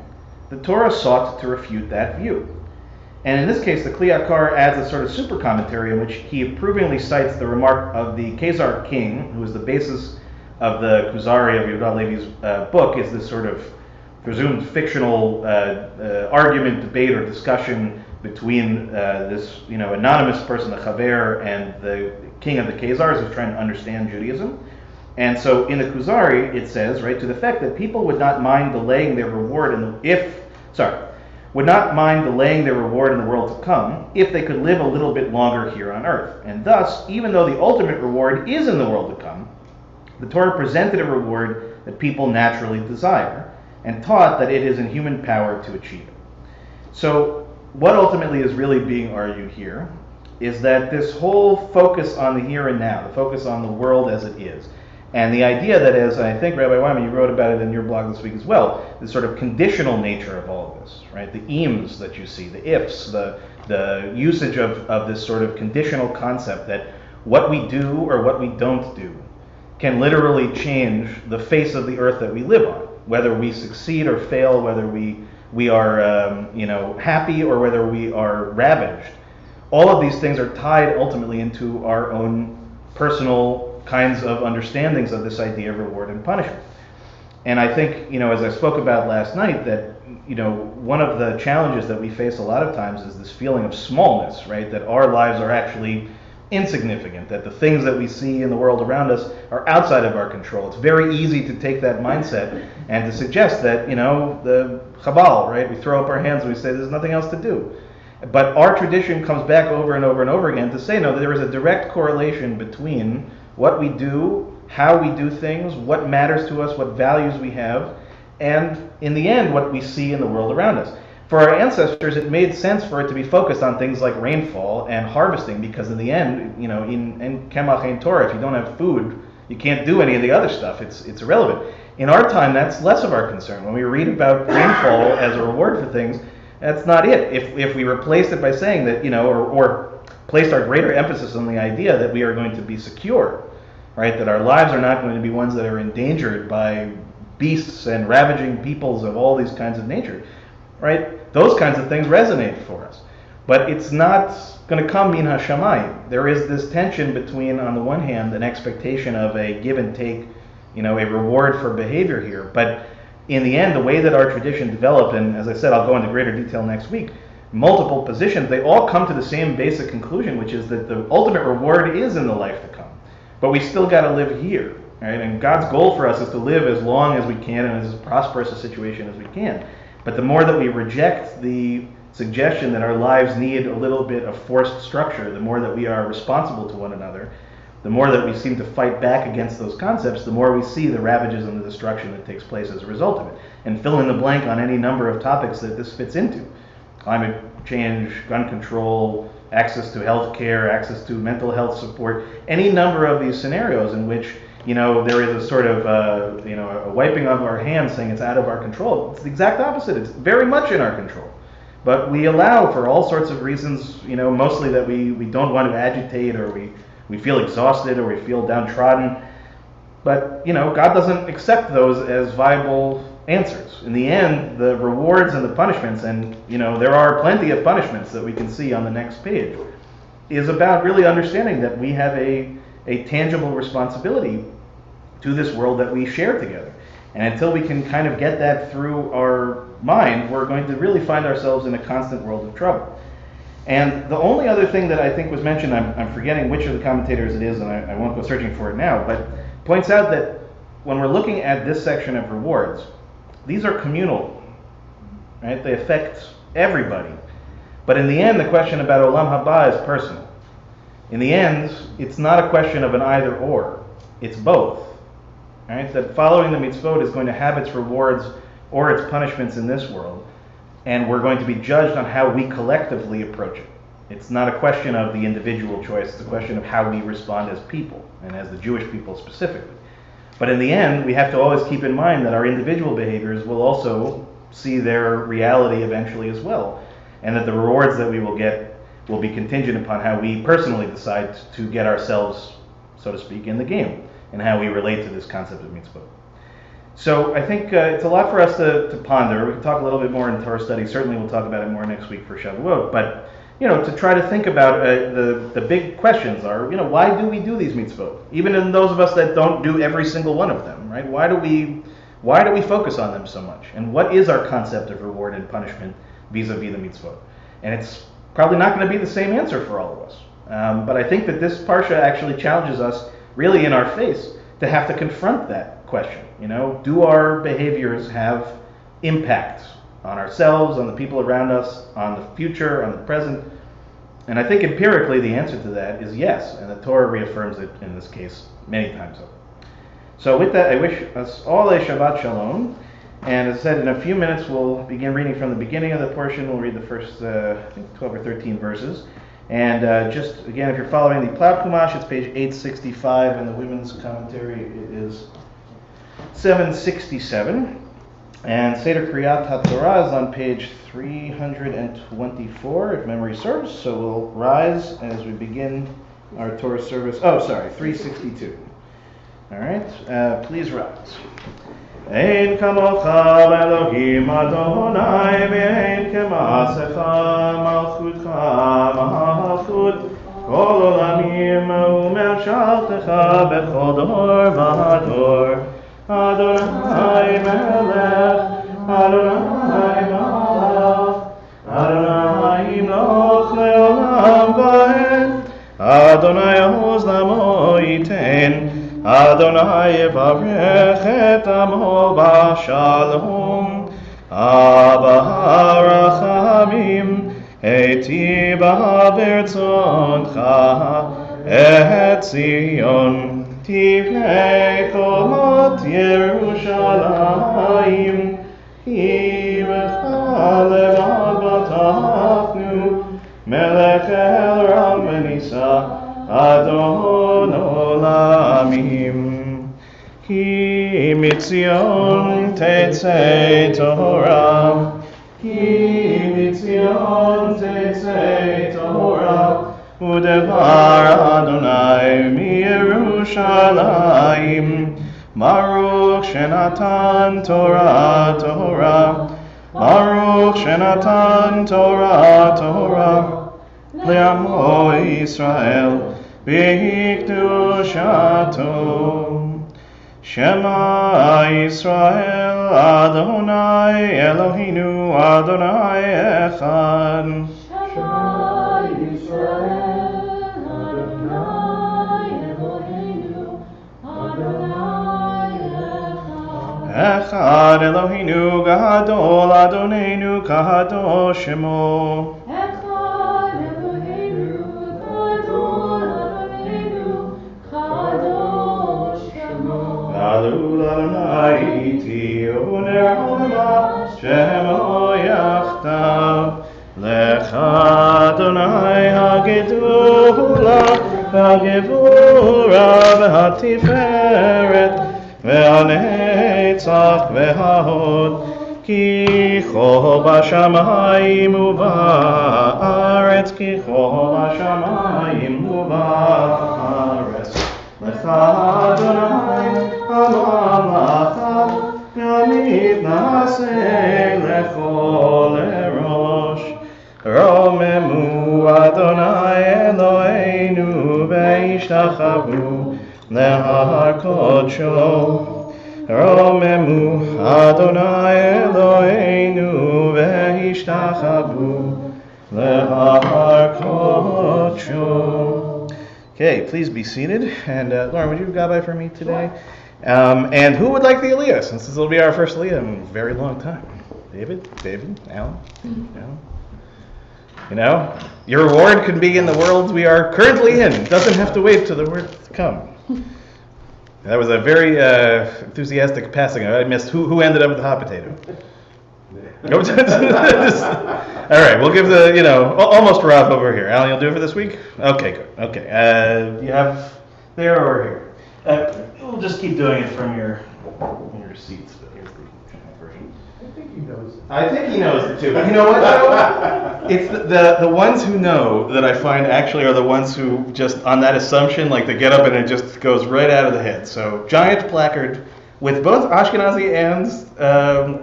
the Torah sought to refute that view. And in this case, the Kli Yakar adds a sort of super commentary in which he approvingly cites the remark of the Khazar king, who is the basis of the Kuzari of Yehuda Levi's book, is this sort of presumed fictional argument, debate, or discussion between this anonymous person, the Chaver, and the king of the Khazars, who's trying to understand Judaism. And so in the Kuzari, it says, right, to the effect that people would not mind delaying their reward would not mind delaying their reward in the world to come if they could live a little bit longer here on earth. And thus, even though the ultimate reward is in the world to come, the Torah presented a reward that people naturally desire and taught that it is in human power to achieve it. So what ultimately is really being argued here is that this whole focus on the here and now, the focus on the world as it is, and the idea that, as I think, Rabbi Wyman, you wrote about it in your blog this week as well, the sort of conditional nature of all of this, right? The eams that you see, the ifs, the usage of this sort of conditional concept that what we do or what we don't do can literally change the face of the earth that we live on, whether we succeed or fail, whether we are happy or whether we are ravaged. All of these things are tied ultimately into our own personal kinds of understandings of this idea of reward and punishment. And I think, as I spoke about last night, that one of the challenges that we face a lot of times is this feeling of smallness, right? That our lives are actually insignificant, that the things that we see in the world around us are outside of our control. It's very easy to take that mindset and to suggest that, the Chabal, right? We throw up our hands and we say there's nothing else to do. But our tradition comes back over and over and over again to say, no, there is a direct correlation between what we do, how we do things, what matters to us, what values we have, and in the end, what we see in the world around us. For our ancestors, it made sense for it to be focused on things like rainfall and harvesting, because in the end, in Kemach and Torah, if you don't have food, you can't do any of the other stuff. It's irrelevant. In our time, that's less of our concern. When we read about rainfall as a reward for things, that's not it. If we replaced it by saying that, or placed our greater emphasis on the idea that we are going to be secure, right? That our lives are not going to be ones that are endangered by beasts and ravaging peoples of all these kinds of nature, right? Those kinds of things resonate for us. But it's not going to come min hashamayim. There is this tension between, on the one hand, an expectation of a give and take, a reward for behavior here. But in the end, the way that our tradition developed, and as I said, I'll go into greater detail next week, multiple positions, they all come to the same basic conclusion, which is that the ultimate reward is in the life to come. But we still got to live here, right? And God's goal for us is to live as long as we can and as prosperous a situation as we can. But the more that we reject the suggestion that our lives need a little bit of forced structure, the more that we are responsible to one another, the more that we seem to fight back against those concepts, the more we see the ravages and the destruction that takes place as a result of it. And fill in the blank on any number of topics that this fits into. Climate change, gun control, access to health care, access to mental health support, any number of these scenarios in which there is a sort of a wiping of our hands saying it's out of our control. It's the exact opposite. It's very much in our control. But we allow, for all sorts of reasons, mostly that we don't want to agitate, or we feel exhausted, or we feel downtrodden. But, God doesn't accept those as viable answers. In the end, the rewards and the punishments, and, there are plenty of punishments that we can see on the next page, is about really understanding that we have a tangible responsibility to this world that we share together. And until we can kind of get that through our mind, we're going to really find ourselves in a constant world of trouble. And the only other thing that I think was mentioned, I'm forgetting which of the commentators it is, and I won't go searching for it now, but points out that when we're looking at this section of rewards, these are communal, right? They affect everybody. But in the end, the question about Olam Haba is personal. In the end, it's not a question of an either or. It's both. Right? That following the mitzvot is going to have its rewards or its punishments in this world, and we're going to be judged on how we collectively approach it. It's not a question of the individual choice, it's a question of how we respond as people, and as the Jewish people specifically. But in the end, we have to always keep in mind that our individual behaviors will also see their reality eventually as well, and that the rewards that we will get will be contingent upon how we personally decide to get ourselves, so to speak, in the game, and how we relate to this concept of mitzvot. So I think it's a lot for us to ponder. We can talk a little bit more in Torah study. Certainly we'll talk about it more next week for Shavuot. But to try to think about the big questions are, why do we do these mitzvot? Even in those of us that don't do every single one of them, right? Why do we focus on them so much? And what is our concept of reward and punishment vis-a-vis the mitzvot? And it's probably not going to be the same answer for all of us. But I think that this parsha actually challenges us really in our face to have to confront that question. Do our behaviors have impact on ourselves, on the people around us, on the future, on the present? And I think empirically the answer to that is yes, and the Torah reaffirms it in this case many times over. So with that, I wish us all a Shabbat Shalom. And as I said, in a few minutes we'll begin reading from the beginning of the portion. We'll read the first, 12 or 13 verses. And just, again, if you're following the Plowed Chumash, it's page 865, and the women's commentary, it is 767. And Seder Kriyat HaTorah is on page 324, if memory serves. So we'll rise as we begin our Torah service. 362. All right, please rise. Ein kamocha Elohim Adonai ve'ein kemasecha malchutcha malchut kol olamim u'mershaltecha bechol dor v'dor Adonai melech Adonai malach Adonai imloch le'olam va'ed Adonai oz lamo yiten Adonai yevarech et amo b'shalom Abba harachamim Eiti b'bertzoncha et Zion Tivnei komot Yerushalayim Himecha levad batachnu Melech el ram v'nisa Adon olamim Ki mitzion tetzei Torah Ki mitzion tetzei Torah Udevar Adonai miYerushalayim Baruch shenatan Torah Torah Baruch shenatan Torah Torah Le'amo Yisrael V'hikdushato Shema Yisrael Adonai Eloheinu Adonai Echad Shema Yisrael Adonai Eloheinu Adonai Echad Echad Eloheinu Gadol Adonenu Kadosh Shemo Alul Adonai iti uner hama shemo yachtav Lecha Adonai hagedula hagevura v'hatiferet v'hanetzach v'hahod Ki chol b'shamayim uva'aretz Ki chol b'shamayim uva'aretz Lecha Adonai Amalacha Yamid Naseh Lechol Erosh Romemu Adonai Eloheinu Ve'ishtachavu Lehar Kodsho Romemu Adonai Eloheinu Ve'ishtachavu Lehar Kodsho Okay, please be seated. And Lauren, would you gabbai for me today? And who would like the Aliyah, since this will be our first Aliyah in a very long time? David, Alan? You know, your reward could be in the world we are currently in. It doesn't have to wait till the word to come. That was a very enthusiastic passing. I missed who ended up with the hot potato. All right, we'll give the, almost Rob over here. Alan, you'll do it for this week? Okay, good. Okay, you have there or here? We'll just keep doing it from your seats, but here's the version. I think he knows it too. But you know what, though? It's the ones who know that I find actually are the ones who just, on that assumption, like they get up and it just goes right out of the head. So, giant placard with both Ashkenazi and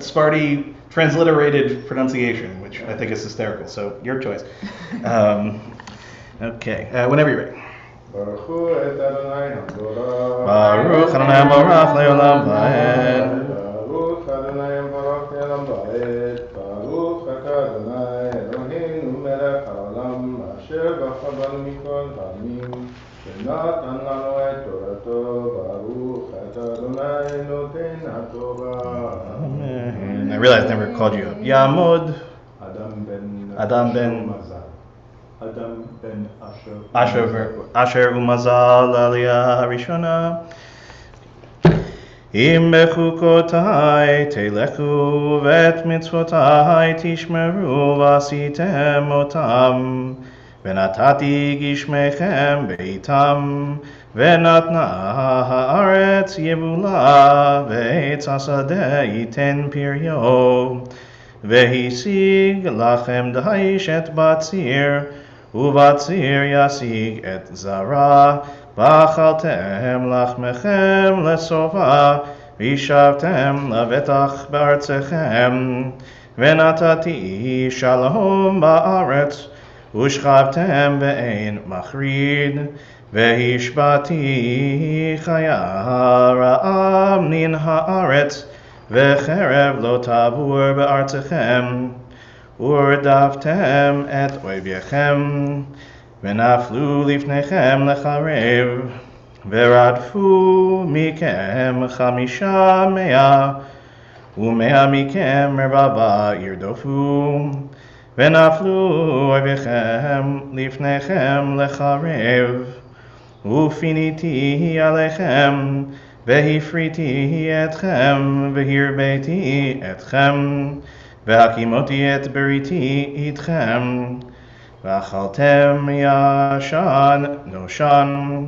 Sephardi transliterated pronunciation, which I think is hysterical. So your choice. Okay, whenever you're ready. Baruch Adonai Hamdorah. Baruch Adonai Barach Le'olam Va'ed. Baruch Adonai Barach Le'olam Va'ed. Baruch Adonai Eloheinu Melech Haolam Asher B'chabal Mikol Ha'amim Shenatan Lanu Et Torato. Baruch Adonai Noten HaTorah. Amen. I realized I never called you up. Yamod. Adam ben Asher Umazal Aliyah Harishona. Im bechukotai telechu vet mitzvotai tishmeru vasitem otam venatati gishmechem beitam venatna haaretz yevula ve'etz hasadeh yiten piryo vehisig lachem daish et batzir Uvatzir yasig et zara ואכלתם לחמכם לשובע, וישבתם לבטח בארצכם, ונתתי שלום בארץ, ושכבתם ואין מחריד, והשבעתי חיה רעה מן הארץ, וחרב לא תעבור בארצכם, ורדפתם את אויביכם, ונפלו לפניכם לחרב, ורדפו מכם 500, ו100 מכם רבבה ירדפו, ונפלו אויביכם לפניכם לחרב, ופיניתי עליכם, והפריתי אתכם, והרביתי אתכם, והקימותי את בריתי איתכם, ואכלתם ישן נושן,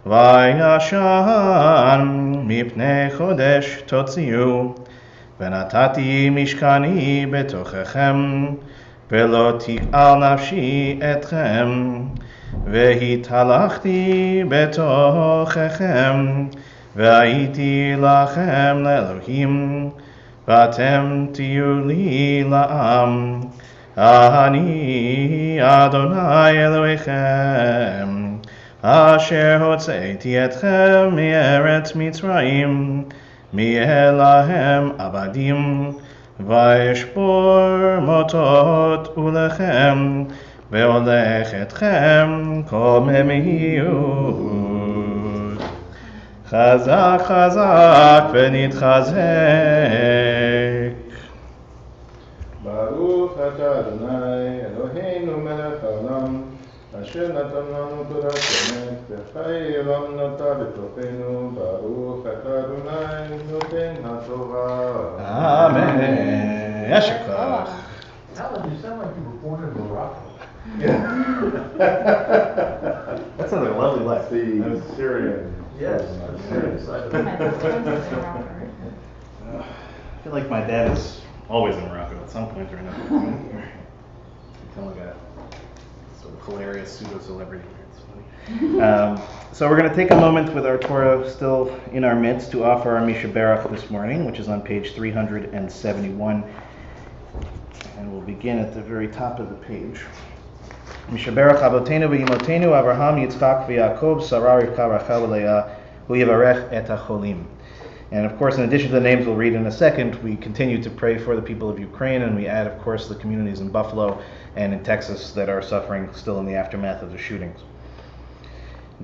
וישן מפני חודש תוציאו, ונתתי משכני בתוככם, ולא תגאל נפשי אתכם, והתהלכתי בתוככם, והייתי לכם לאלוהים, ואתם תהיו לי לעם. אני אדוני אלוהיכם, אשר הוצאתי אתכם מארץ מצרים, מהיה להם עבדים, ואשבור מוטות ולכם, והולך אתכם קוממיות. חזק חזק ונתחזק. ברוך אתה אדוני אלוהינו מלך העולם, אשר נתן לנו תורת אמת, וחיי עולם נטע בתוכנו. ברוך אתה אדוני נותן התורה. אמן. יישר כוח. Alan, you sound like you were born in Morocco. That sounds like a lovely life. The Syrian. Yes, I'm very excited. I feel like my dad is always in Morocco at some point or another. Become like a sort of hilarious pseudo-celebrity. It's funny. So we're going to take a moment with our Torah still in our midst to offer our Mishaberach this morning, which is on page 371. And we'll begin at the very top of the page. Mishaberach Avotenu v'Imotenu Avraham Yitzchak v'Yaakov Sarah Rivka Rachel Leah Hu Yivarech et HaCholim. And of course, in addition to the names we'll read in a second, we continue to pray for the people of Ukraine, and we add, of course, the communities in Buffalo and in Texas that are suffering still in the aftermath of the shootings.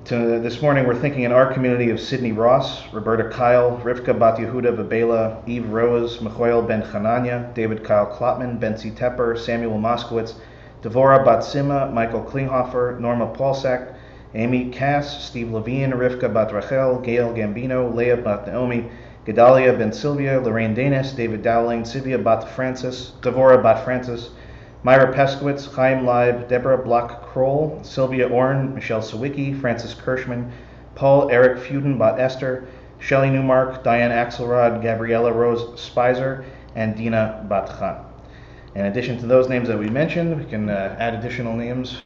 This morning, we're thinking in our community of Sidney Ross, Roberta Kyle, Rivka Bat Yehuda Babela, Eve Rose, Michoel Ben Chananya, David Kyle Klotman, Bentzi Tepper, Samuel Moskowitz, Devorah Bat Sima, Michael Klinghofer, Norma Paulsak, Amy Cass, Steve Levine, Rivka Bat Rachel, Gail Gambino, Leah Bat Naomi, Gedalia Ben Sylvia, Lorraine Danis, David Dowling, Sylvia Bat Francis, Devorah Bat Francis, Myra Peskowitz, Chaim Leib, Deborah Block-Kroll, Sylvia Orn, Michelle Sawicki, Francis Kirschman, Paul Eric Fuden Bat Esther, Shelley Newmark, Diane Axelrod, Gabriella Rose Spicer, and Dina Bat Chan. In addition to those names that we mentioned, we can add additional names.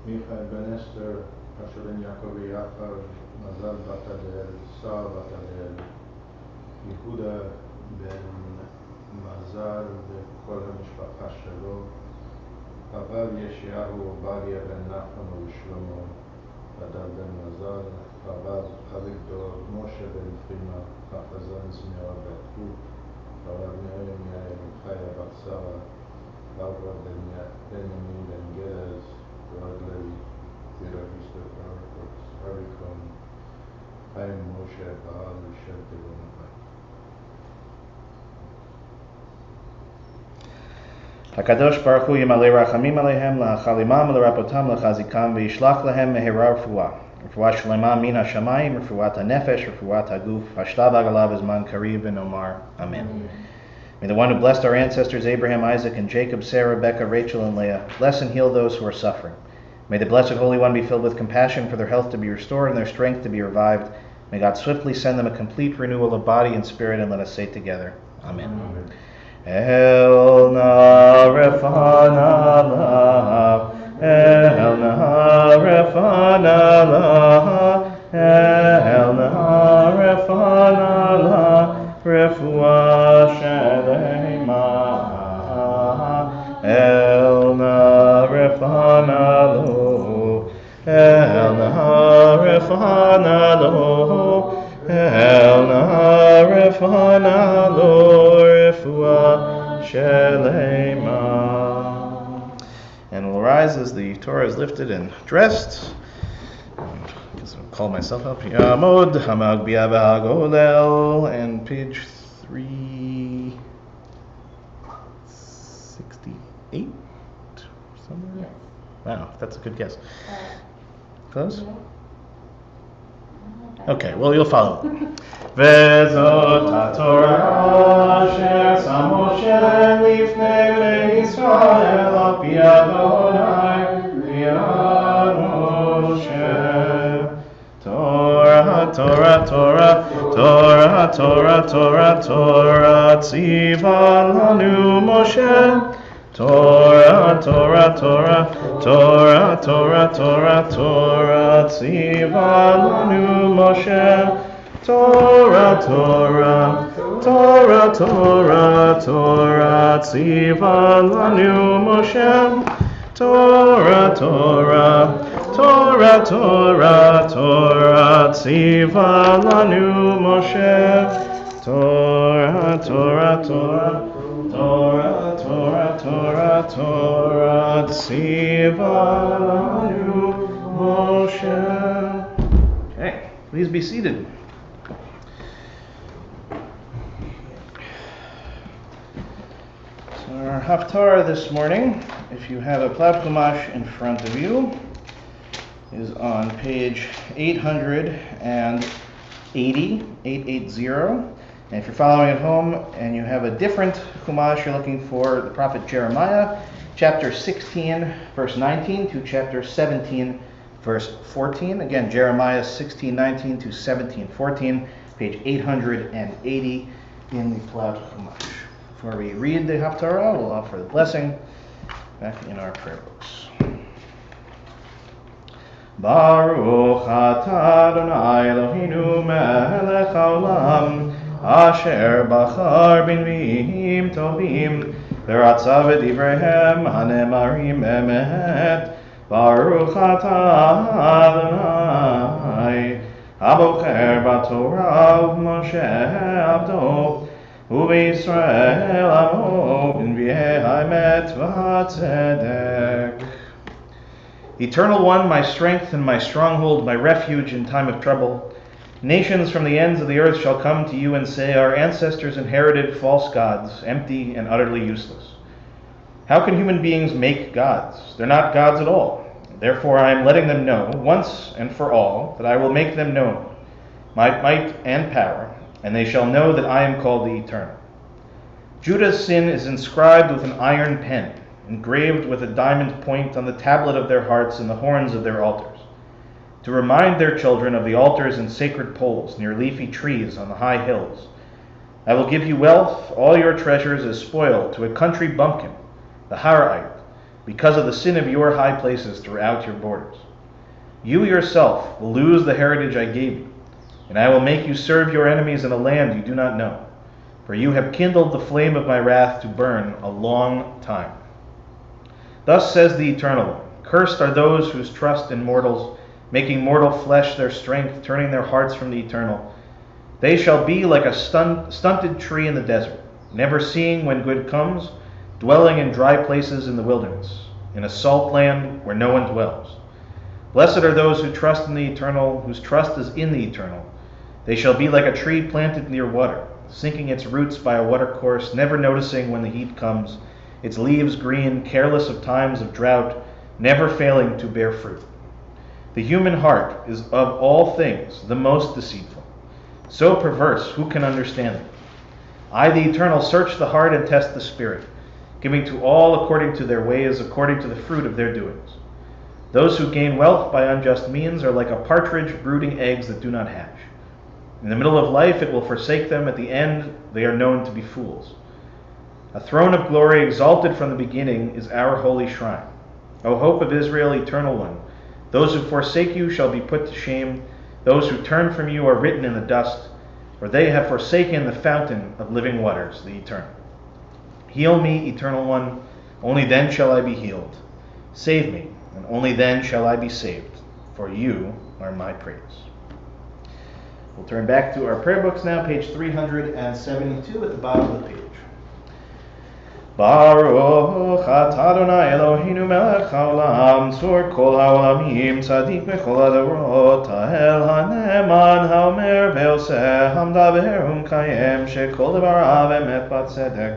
מיכאל בן אסתר, אשר בן יעקב ויעקב, מזל בת אדל, שר בת אדל, יהודה בן מזל וכל המשפחה שלו, אבל ישעיהו ובליה בן נחמן ושלמה, אדל בן מזל, אבל אביגדור, משה בן פרימה, חפזן זמירה בת רות, הרב נעלם יעל, חיה בת שרה, אברהם בן ימין בן גרז, Rod Levy, Theodore Christopher, Harvey Cohn, Chaim Moshe, Baal, Michelle Devonabay. HaKadosh Baruch Hu Yimalei Rachamim Alehem, La'achalimam, La'rapotam, La'chazikam, V'yishlach Lehem Mehera Refuah. Refuah Shlema Min HaShamayim, Refuat HaNefesh, Refuat HaGuf, Hashtav Agalav Zman Kariv, and Omar. Amen. May the one who blessed our ancestors Abraham, Isaac, and Jacob, Sarah, Rebecca, Rachel, and Leah bless and heal those who are suffering. May the Blessed Holy One be filled with compassion for their health to be restored and their strength to be revived. May God swiftly send them a complete renewal of body and spirit, and let us say together, Amen. El na refana El Nahar Refanala, El Nahar Refanala, Refuah Shelema, El Nahar Refanalo, El Nahar Refanalo, El Nahar Refanalo, Refuah Shelema. And we'll rise as the Torah is lifted and dressed. I guess I'll call myself up. Yamod Hamag Bi'Abah Golel, and page 368 somewhere. Yes. Wow, that's a good guess. Close? Yeah. Okay, well, you'll follow. Vezot HaTorah asher sam Moshe lifnei bnei Yisrael al pi Adonai v'yad Moshe. Torah, Torah, Torah, Torah, Torah, Torah, Torah, tziva lanu Moshe. Torah, Torah, Torah, Torah, Torah, Torah, Torah, tziva lanu Moshe. Torah, Torah, Torah, Torah, Torah, tziva lanu Moshe. Torah, Torah, Torah, Torah, Torah, tziva lanu Moshe. Torah, Torah, Torah, Torah, Torah, Torah, Torah, tziva lanu Moshe. Okay, please be seated. So our Haftarah this morning, if you have a Plav Chumash in front of you, is on page 880. And if you're following at home and you have a different Chumash, you're looking for the prophet Jeremiah, chapter 16, verse 19 to chapter 17, verse 14. Again, Jeremiah 16:19 to 17:14, page 880 in the Plav Chumash. Before we read the Haftarah, we'll offer the blessing back in our prayer books. Baruch atah Adonai Eloheinu melech haolam, asher bachar b'nviim tovim, v'ratzav v'divreihem hanemarim emet. Baruch atah Adonai, abocher b'torah u'Moshe abdo, u'Yisrael amo b'nviei haemet v'hatzedek. Eternal One, my strength and my stronghold, my refuge in time of trouble, nations from the ends of the earth shall come to you and say, our ancestors inherited false gods, empty and utterly useless. How can human beings make gods? They're not gods at all. Therefore I am letting them know, once and for all, that I will make them known, my might and power, and they shall know that I am called the Eternal. Judah's sin is inscribed with an iron pen, engraved with a diamond point on the tablet of their hearts and the horns of their altars, to remind their children of the altars and sacred poles near leafy trees on the high hills. I will give you wealth, all your treasures as spoil, to a country bumpkin, the Harite, because of the sin of your high places throughout your borders. You yourself will lose the heritage I gave you, and I will make you serve your enemies in a land you do not know, for you have kindled the flame of my wrath to burn a long time. Thus says the Eternal One, cursed are those whose trust in mortals, making mortal flesh their strength, turning their hearts from the Eternal. They shall be like a stunted tree in the desert, never seeing when good comes, dwelling in dry places in the wilderness, in a salt land where no one dwells. Blessed are those who trust in the Eternal, whose trust is in the Eternal. They shall be like a tree planted near water, sinking its roots by a watercourse, never noticing when the heat comes, its leaves green, careless of times of drought, never failing to bear fruit. The human heart is of all things the most deceitful, so perverse, who can understand it? I, the Eternal, search the heart and test the spirit, giving to all according to their ways, according to the fruit of their doings. Those who gain wealth by unjust means are like a partridge brooding eggs that do not hatch. In the middle of life it will forsake them, at the end they are known to be fools. A throne of glory exalted from the beginning is our holy shrine. O hope of Israel, eternal one. Those who forsake you shall be put to shame. Those who turn from you are written in the dust, for they have forsaken the fountain of living waters, the eternal. Heal me, eternal one, only then shall I be healed. Save me, and only then shall I be saved, for you are my praise. We'll turn back to our prayer books now, page 372 at the bottom of the page. Baruch atah Adonai Eloheinu melech haolam, tzur kol haolamim, tzadik bechol hadorot, ha'el haneman haomer ve'oseh, hamdaber umkayem, shekol devarav emet batzedek,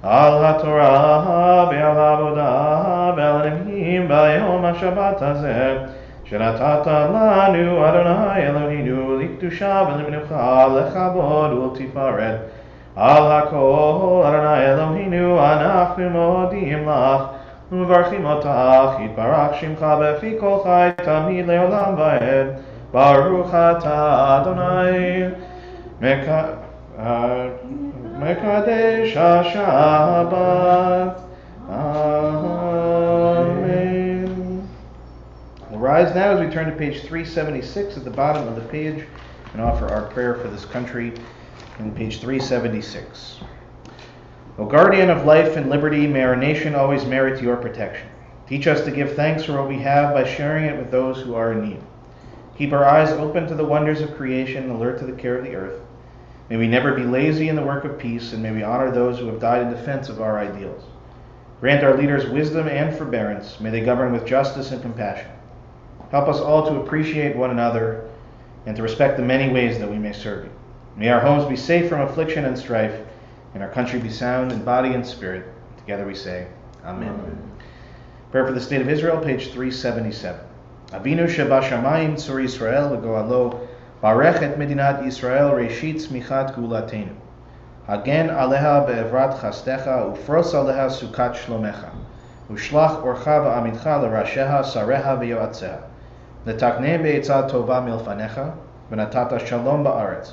al haTorah ve'al ha'avodah ve'al hanimim b'yom ha'shabbat hazeh, שנתת לנו אדוני אלוהינו לקדושה ולמנוחה לכבוד ולתפארת על הכל אדוני אלוהינו אנחנו מודים לך ומברכים אותך יתברך שמך בפי כל חי תמיד לעולם ועד ברוך אתה אדוני מקדש השבת אמן. We'll rise now as we turn to page 376 at the bottom of the page and offer our prayer for this country in page 376. O guardian of life and liberty, may our nation always merit your protection. Teach us to give thanks for what we have by sharing it with those who are in need. Keep our eyes open to the wonders of creation, alert to the care of the earth. May we never be lazy in the work of peace, and may we honor those who have died in defense of our ideals. Grant our leaders wisdom and forbearance. May they govern with justice and compassion. Help us all to appreciate one another and to respect the many ways that we may serve you. May our homes be safe from affliction and strife, and our country be sound in body and spirit. Together we say, Amen. Prayer for the State of Israel, page 377. Avinu shebashamayim tzur Yisrael v'goalo, barech et medinat Yisrael reshit tzmichat gulatenu. Hagen aleha be'evrat chastecha ufros aleha sukat shlomecha. Ushlach orcha v'amitcha l'rasheha sareha v'yoatzeha. L'takneh be'etzah tova milfanecha, v'natata shalom ba'aretz,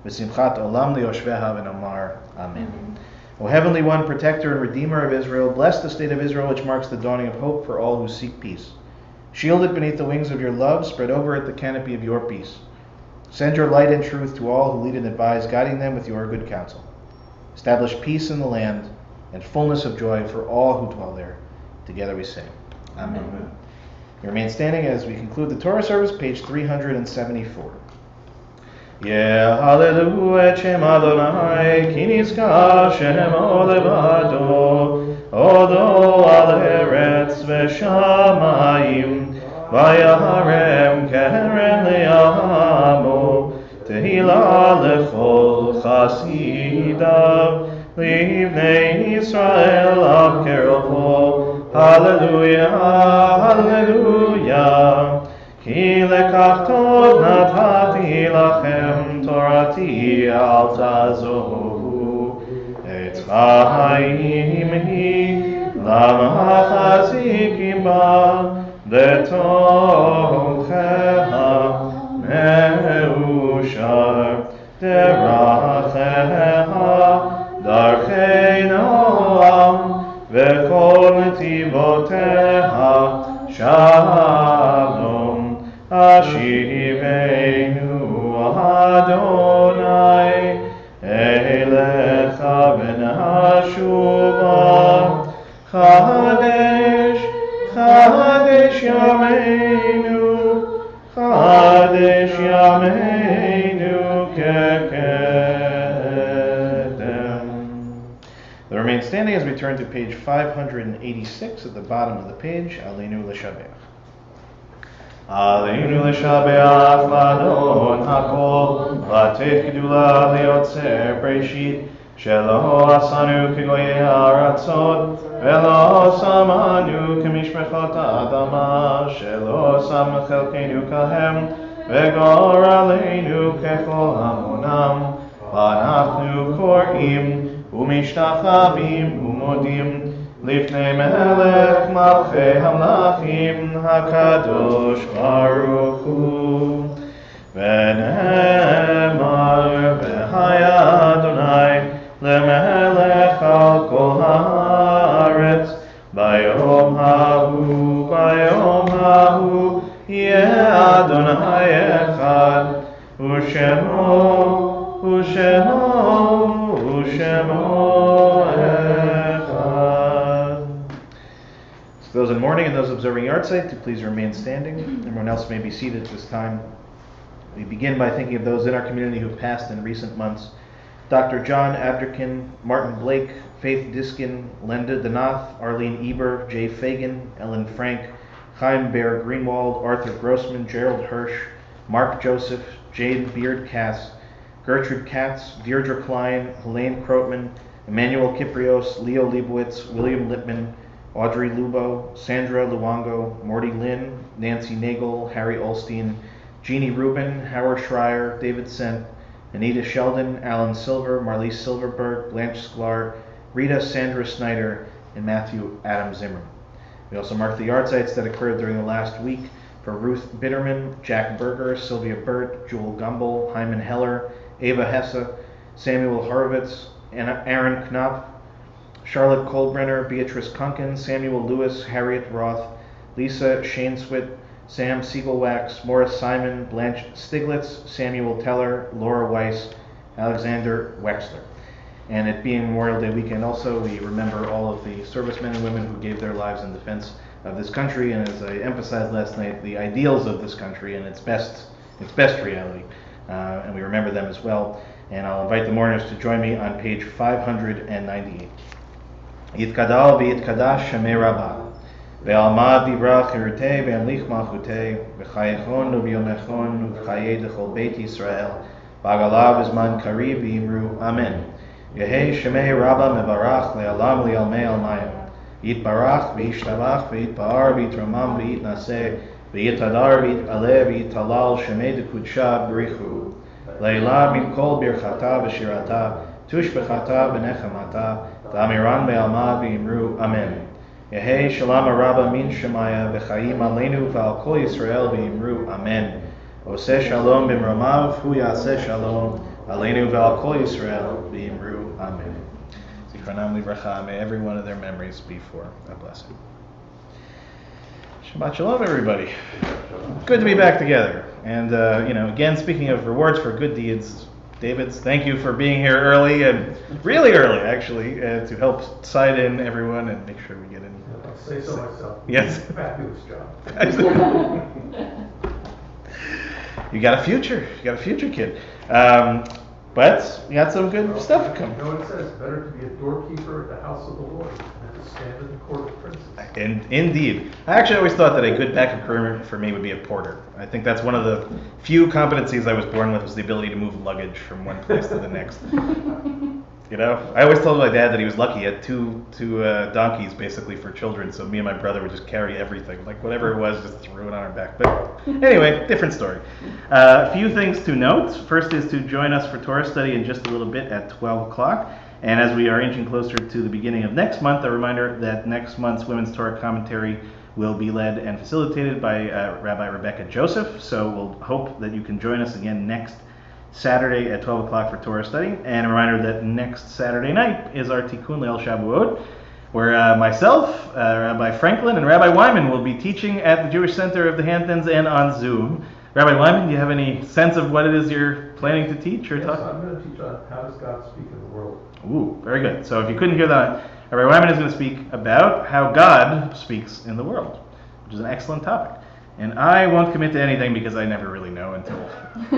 v'simchat olam liyoshveha v'nomar Amen. O Heavenly One, Protector and Redeemer of Israel, bless the state of Israel, which marks the dawning of hope for all who seek peace. Shield it beneath the wings of your love, spread over it the canopy of your peace. Send your light and truth to all who lead and advise, guiding them with your good counsel. Establish peace in the land and fullness of joy for all who dwell there. Together we say, Amen. Amen. You remain standing as we conclude the Torah service, page 374. Hallelu et Shem Adonai, ki nizkar shemo levado, odo al eretz v'shamayim, v'yaharem keren le'amo, tehila lechol chasidav, livnei Yisrael avkeroho. Hallelujah, hallelujah. Ki lekach tov natati lachem torati al tazohu. Et chaim hi lamachazikim ba detocheha meushar deracheha darchei noam v'kol netivoteha shalom. Ashivenu Adonai Elecha v'nashuva Chadesh, Chadesh Yameinu, Chadesh Yameinu kekedem. They remain standing as we turn to page 586 at the bottom of the page. Aleinu l'shabeach. Aleinu l'shabeach l'adon hakol, v'atef gedula liotzer breshit, shelo asanu kegoyei ha'aratzot, velo samanu kemishmechot ha'adama, shelo sam chelkenu kahem, v'gor aleinu kechol hamonam, v'anachnu kor'im, umishtachavim umodim, לפני מלך מלכי המלכים הקדוש ברוך הוא. ונאמר והיה אדוני למלך על כל הארץ ביום ההוא. echad, Ushemo, Ushemo, Ushemo echad. So those in mourning and those observing yahrzeit, to please remain standing. Everyone else may be seated at this time. We begin by thinking of those in our community who have passed in recent months. Dr. John Abderkin, Martin Blake, Faith Diskin, Lenda Danath, Arlene Eber, Jay Fagan, Ellen Frank, Chaim Bear Greenwald, Arthur Grossman, Gerald Hirsch, Mark Joseph, Jade Beard Cass, Gertrude Katz, Deirdre Klein, Helene Krotman, Emmanuel Kiprios, Leo Leibowitz, William Lippman, Audrey Lubo, Sandra Luongo, Morty Lynn, Nancy Nagel, Harry Olstein, Jeannie Rubin, Howard Schreier, David Sent, Anita Sheldon, Alan Silver, Marlise Silverberg, Blanche Sklar, Rita Sandra Snyder, and Matthew Adam Zimmer. We also mark the yahrzeits that occurred during the last week for Ruth Bitterman, Jack Berger, Sylvia Burt, Joel Gumbel, Hyman Heller, Ava Hesse, Samuel Horowitz, Aaron Knopp, Charlotte Kohlbrenner, Beatrice Kunkin, Samuel Lewis, Harriet Roth, Lisa Shaneswit, Sam Siegelwax, Morris Simon, Blanche Stiglitz, Samuel Teller, Laura Weiss, Alexander Wexler. And it being Memorial Day weekend also, we remember all of the servicemen and women who gave their lives in defense of this country, and as I emphasized last night, the ideals of this country and its best reality. And we remember them as well. And I'll invite the mourners to join me on page 598. Yitkadal v'yitkadash Shemei Rabbah. Ve'almad divrach cherutei ve'amlich malchutei v'chayechon u'v'yomechon u'v'chayei d'chol Beit Yisrael v'agalav izman kariv v'imru Amen. Yehei Shemei Rabbah mevarach le'alam li'almei almayim Yitbarach v'yishtabach v'yitba'ar v'yitramam v'yitnaseh v'yitadar v'yit'aleh v'yitalal Shemei d'kudsha b'richu le'ila mikol birchata v'shirata tushbechata v'nechamata Ta'amiran be'alma v'imru Amen. Yehei Shalom Rabba min Shemaya v'chaim aleinu v'al kol Yisrael v'imru Amen. Oseh Shalom b'mramav hu yaseh Shalom aleinu v'al kol Yisrael v'imru Amen. Zichronam livracha. May every one of their memories be for a blessing. Shabbat Shalom, everybody. Good to be back together. And again, speaking of rewards for good deeds, Davids, thank you for being here early, and really early, actually, to help side in everyone and make sure we get in. I'll say so myself. Yes. Fabulous job. You got a future. You got a future, kid. But you got some good stuff coming. You know what it says? Better to be a doorkeeper at the house of the Lord than to stand in the court of princes. Indeed. I actually always thought that a good backup career for me would be a porter. I think that's one of the few competencies I was born with, was the ability to move luggage from one place to the next. I always told my dad that he was lucky. He had two donkeys basically for children, so me and my brother would just carry everything, like whatever it was, just throw it on our back. But anyway, different story. A few things to note. First is to join us for Torah study in just a little bit at 12 o'clock. And as we are inching closer to the beginning of next month, a reminder that next month's Women's Torah Commentary will be led and facilitated by Rabbi Rebecca Joseph. So we'll hope that you can join us again next Saturday at 12 o'clock for Torah study. And a reminder that next Saturday night is our Tikkun Leil Shavuot, where myself, Rabbi Franklin, and Rabbi Wyman will be teaching at the Jewish Center of the Hamptons and on Zoom. Rabbi Wyman, do you have any sense of what it is you're planning to teach or talk? Yes, I'm going to teach on how does God speak in the world. Ooh, very good. So if you couldn't hear that, Rabbi Wyman is going to speak about how God speaks in the world, which is an excellent topic. And I won't commit to anything because I never really know until 2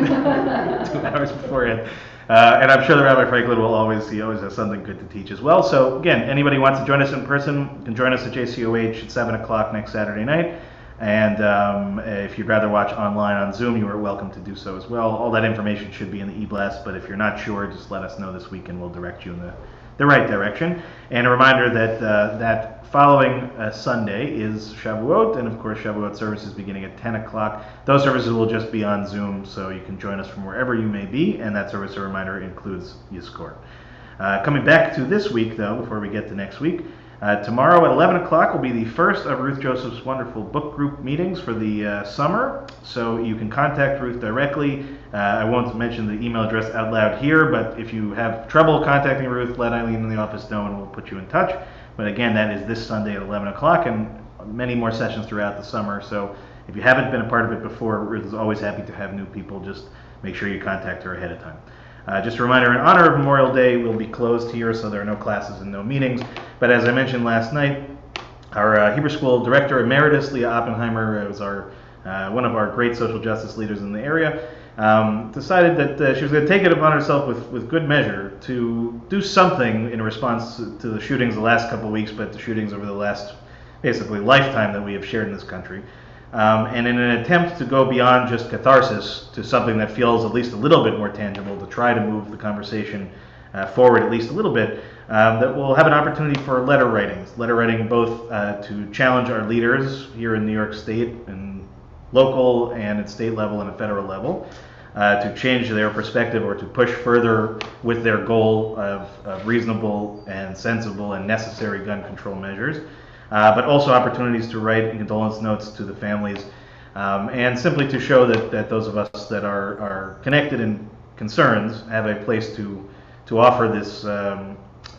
hours beforehand. And I'm sure that Rabbi Franklin he always has something good to teach as well. So again, anybody who wants to join us in person can join us at JCOH at 7 o'clock next Saturday night. And if you'd rather watch online on Zoom, you are welcome to do so as well. All that information should be in the e-blast, but if you're not sure, just let us know this week and we'll direct you in the right direction. And a reminder that that following Sunday is Shavuot, and of course Shavuot services beginning at 10 o'clock. Those services will just be on Zoom, so you can join us from wherever you may be, and that service, a reminder, includes Yizkor. Coming back to this week, though, before we get to next week, tomorrow at 11 o'clock will be the first of Ruth Joseph's wonderful book group meetings for the summer, so you can contact Ruth directly. I won't mention the email address out loud here, but if you have trouble contacting Ruth, let Eileen in the office know and we'll put you in touch. But again, that is this Sunday at 11 o'clock and many more sessions throughout the summer, so If you haven't been a part of it before, Ruth is always happy to have new people. Just make sure you contact her ahead of time. Just a reminder, in honor of Memorial Day, we'll be closed here, so there are no classes and no meetings. But as I mentioned last night, our Hebrew School Director Emeritus, Leah Oppenheimer, was one of our great social justice leaders in the area, decided that she was going to take it upon herself with good measure to do something in response to the shootings the last couple of weeks, but the shootings over the last, basically, lifetime that we have shared in this country. And in an attempt to go beyond just catharsis to something that feels at least a little bit more tangible, to try to move the conversation forward at least a little bit, that we'll have an opportunity for letter writing both to challenge our leaders here in New York State and local and at state level and at federal level, to change their perspective or to push further with their goal of reasonable and sensible and necessary gun control measures. But also opportunities to write condolence notes to the families, and simply to show that those of us that are connected in concerns have a place to offer this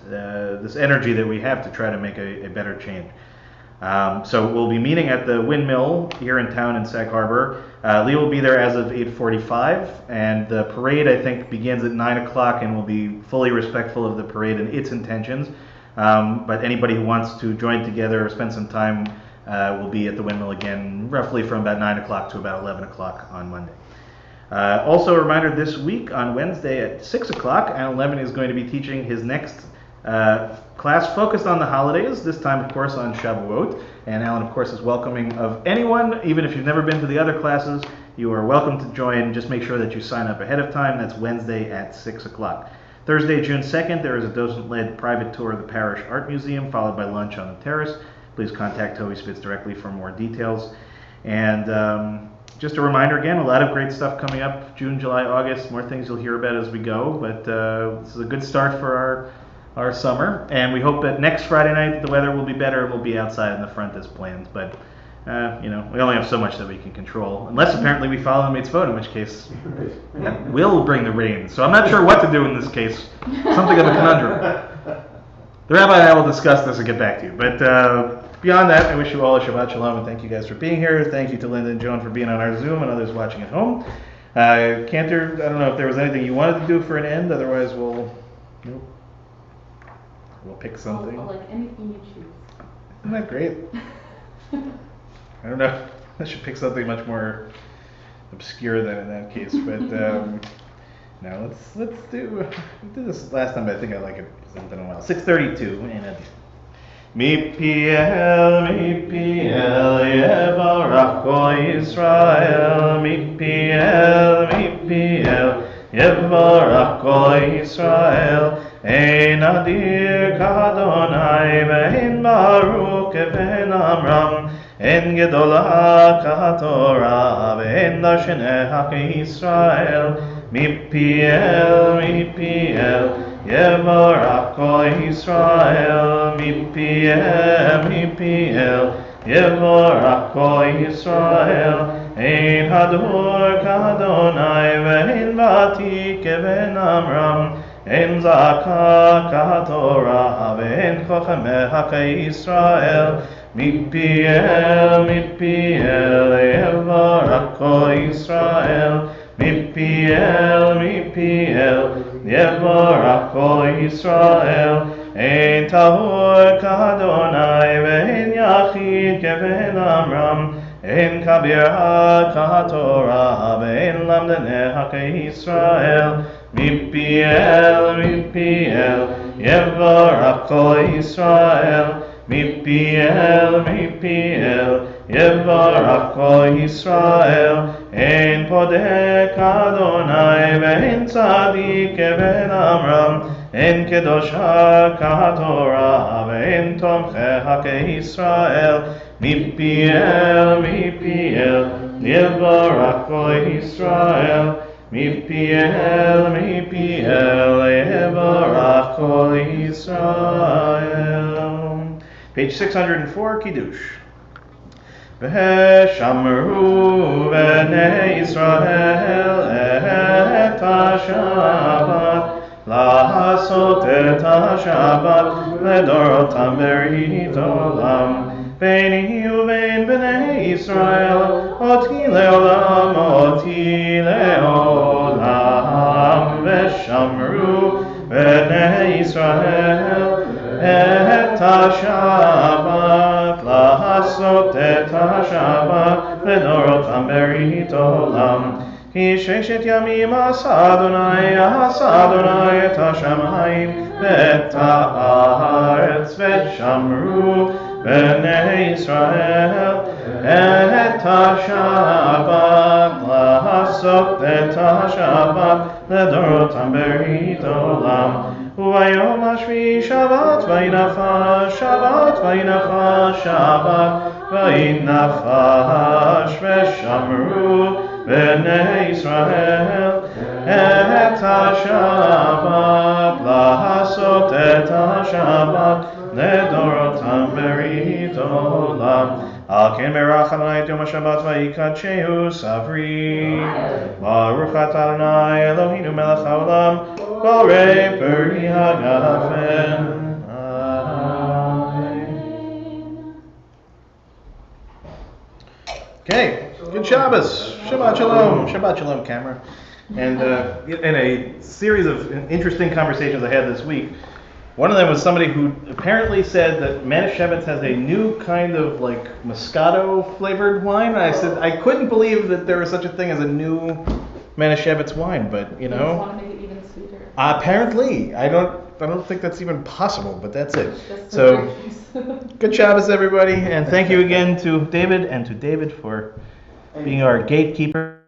this energy that we have to try to make a better change. So we'll be meeting at the Windmill here in town in Sag Harbor. Lee will be there as of 8:45, and the parade, I think, begins at 9 o'clock and will be fully respectful of the parade and its intentions. But anybody who wants to join together or spend some time will be at the Windmill again roughly from about 9 o'clock to about 11 o'clock on Monday. Also a reminder, this week on Wednesday at 6 o'clock, Alan Levin is going to be teaching his next class focused on the holidays, this time of course on Shavuot. And Alan of course is welcoming of anyone, even if you've never been to the other classes, you are welcome to join. Just make sure that you sign up ahead of time. That's Wednesday at 6 o'clock. Thursday, June 2nd, there is a docent-led private tour of the Parish Art Museum, followed by lunch on the terrace. Please contact Toby Spitz directly for more details. And just a reminder again, a lot of great stuff coming up, June, July, August, more things you'll hear about as we go. But this is a good start for our summer. And we hope that next Friday night the weather will be better and we'll be outside in the front as planned. But we only have so much that we can control, unless apparently we follow the mitzvot, in which case that will bring the rain. So I'm not sure what to do in this case. Something of a conundrum. The rabbi and I will discuss this and get back to you. But beyond that, I wish you all a Shabbat Shalom, and thank you guys for being here. Thank you to Linda and Joan for being on our Zoom and others watching at home. Cantor, I don't know if there was anything you wanted to do for an end, otherwise we'll pick something. I'll like anything you choose. Isn't that great? I don't know. I should pick something much more obscure than in that case. But now let's do this last time. But I think I like it something in a while. 6:32 and Mipiel, Yevarach Kol Yisrael. Mipiel, Yevarach Kol Yisrael. Ein adir k'Adonai ve'en Baruch ve'en Amram. En gedolah k'Torah ve'en dasheneha k'Yisrael. Mipiel, Yevarach Kol Yisrael. Mipiel, Yevarach Kol Yisrael. Ein hadur k'Adonai ve'en vatik ve'en Amram. En zaka k'Torah ve'en chochameha k'Yisrael. Mipiel, Yevarach Kol Yisrael. Mipiel, Yevarach Kol Yisrael. Ein tahor k'Adonai ve'en yachid ve'en Amram. En kabirha k'Torah ve'en lamdaneha k'Yisrael. Mipiel, Yevarach Kol Yisrael. Mipiel, Yevarach Kol Yisrael. En podek Adonai ve'en tzadik ve'en Amram. En kedosha k'Torah ve'en tomcheha k'Yisrael. Mipiel, Yevarach Kol Yisrael. Mipiel, Yevarach Kol Yisrael. Page 604, Kiddush. V'shamru b'nei Yisrael et ha-Shabbat, la'asot et ha-Shabbat ledorotam berit olam. ביני ובין בני ישראל, אותי לעולם, ושמרו בני ישראל את השבת, לעשות את השבת לדורותם ברית עולם. כי 6 ימים עשה אדוני את השמיים ואת הארץ, ושמרו בני ישראל את השבת, לעשות את השבת לדורותם ברית עולם. וביום השביעי שבת וינפש, ושמרו בני ישראל את השבת, לעשות את השבת לדורותם ברית עולם. על כן ברך אדוני את יום השבת ויקדשהו סברי. ברוך אתה אדוני אלוהינו מלך העולם, בורא פרי הגפן. Okay, good Shabbos. Shabbat Shalom. Shabbat Shalom, camera. And in a series of interesting conversations I had this week, one of them was somebody who apparently said that Manischewitz has a new kind of like Moscato flavored wine. And I said I couldn't believe that there was such a thing as a new Manischewitz wine, but you know. You just want to make it even sweeter. Apparently, I don't think that's even possible, but that's it. Just So, good Shabbos, everybody, and thank you again to David for being our gatekeeper.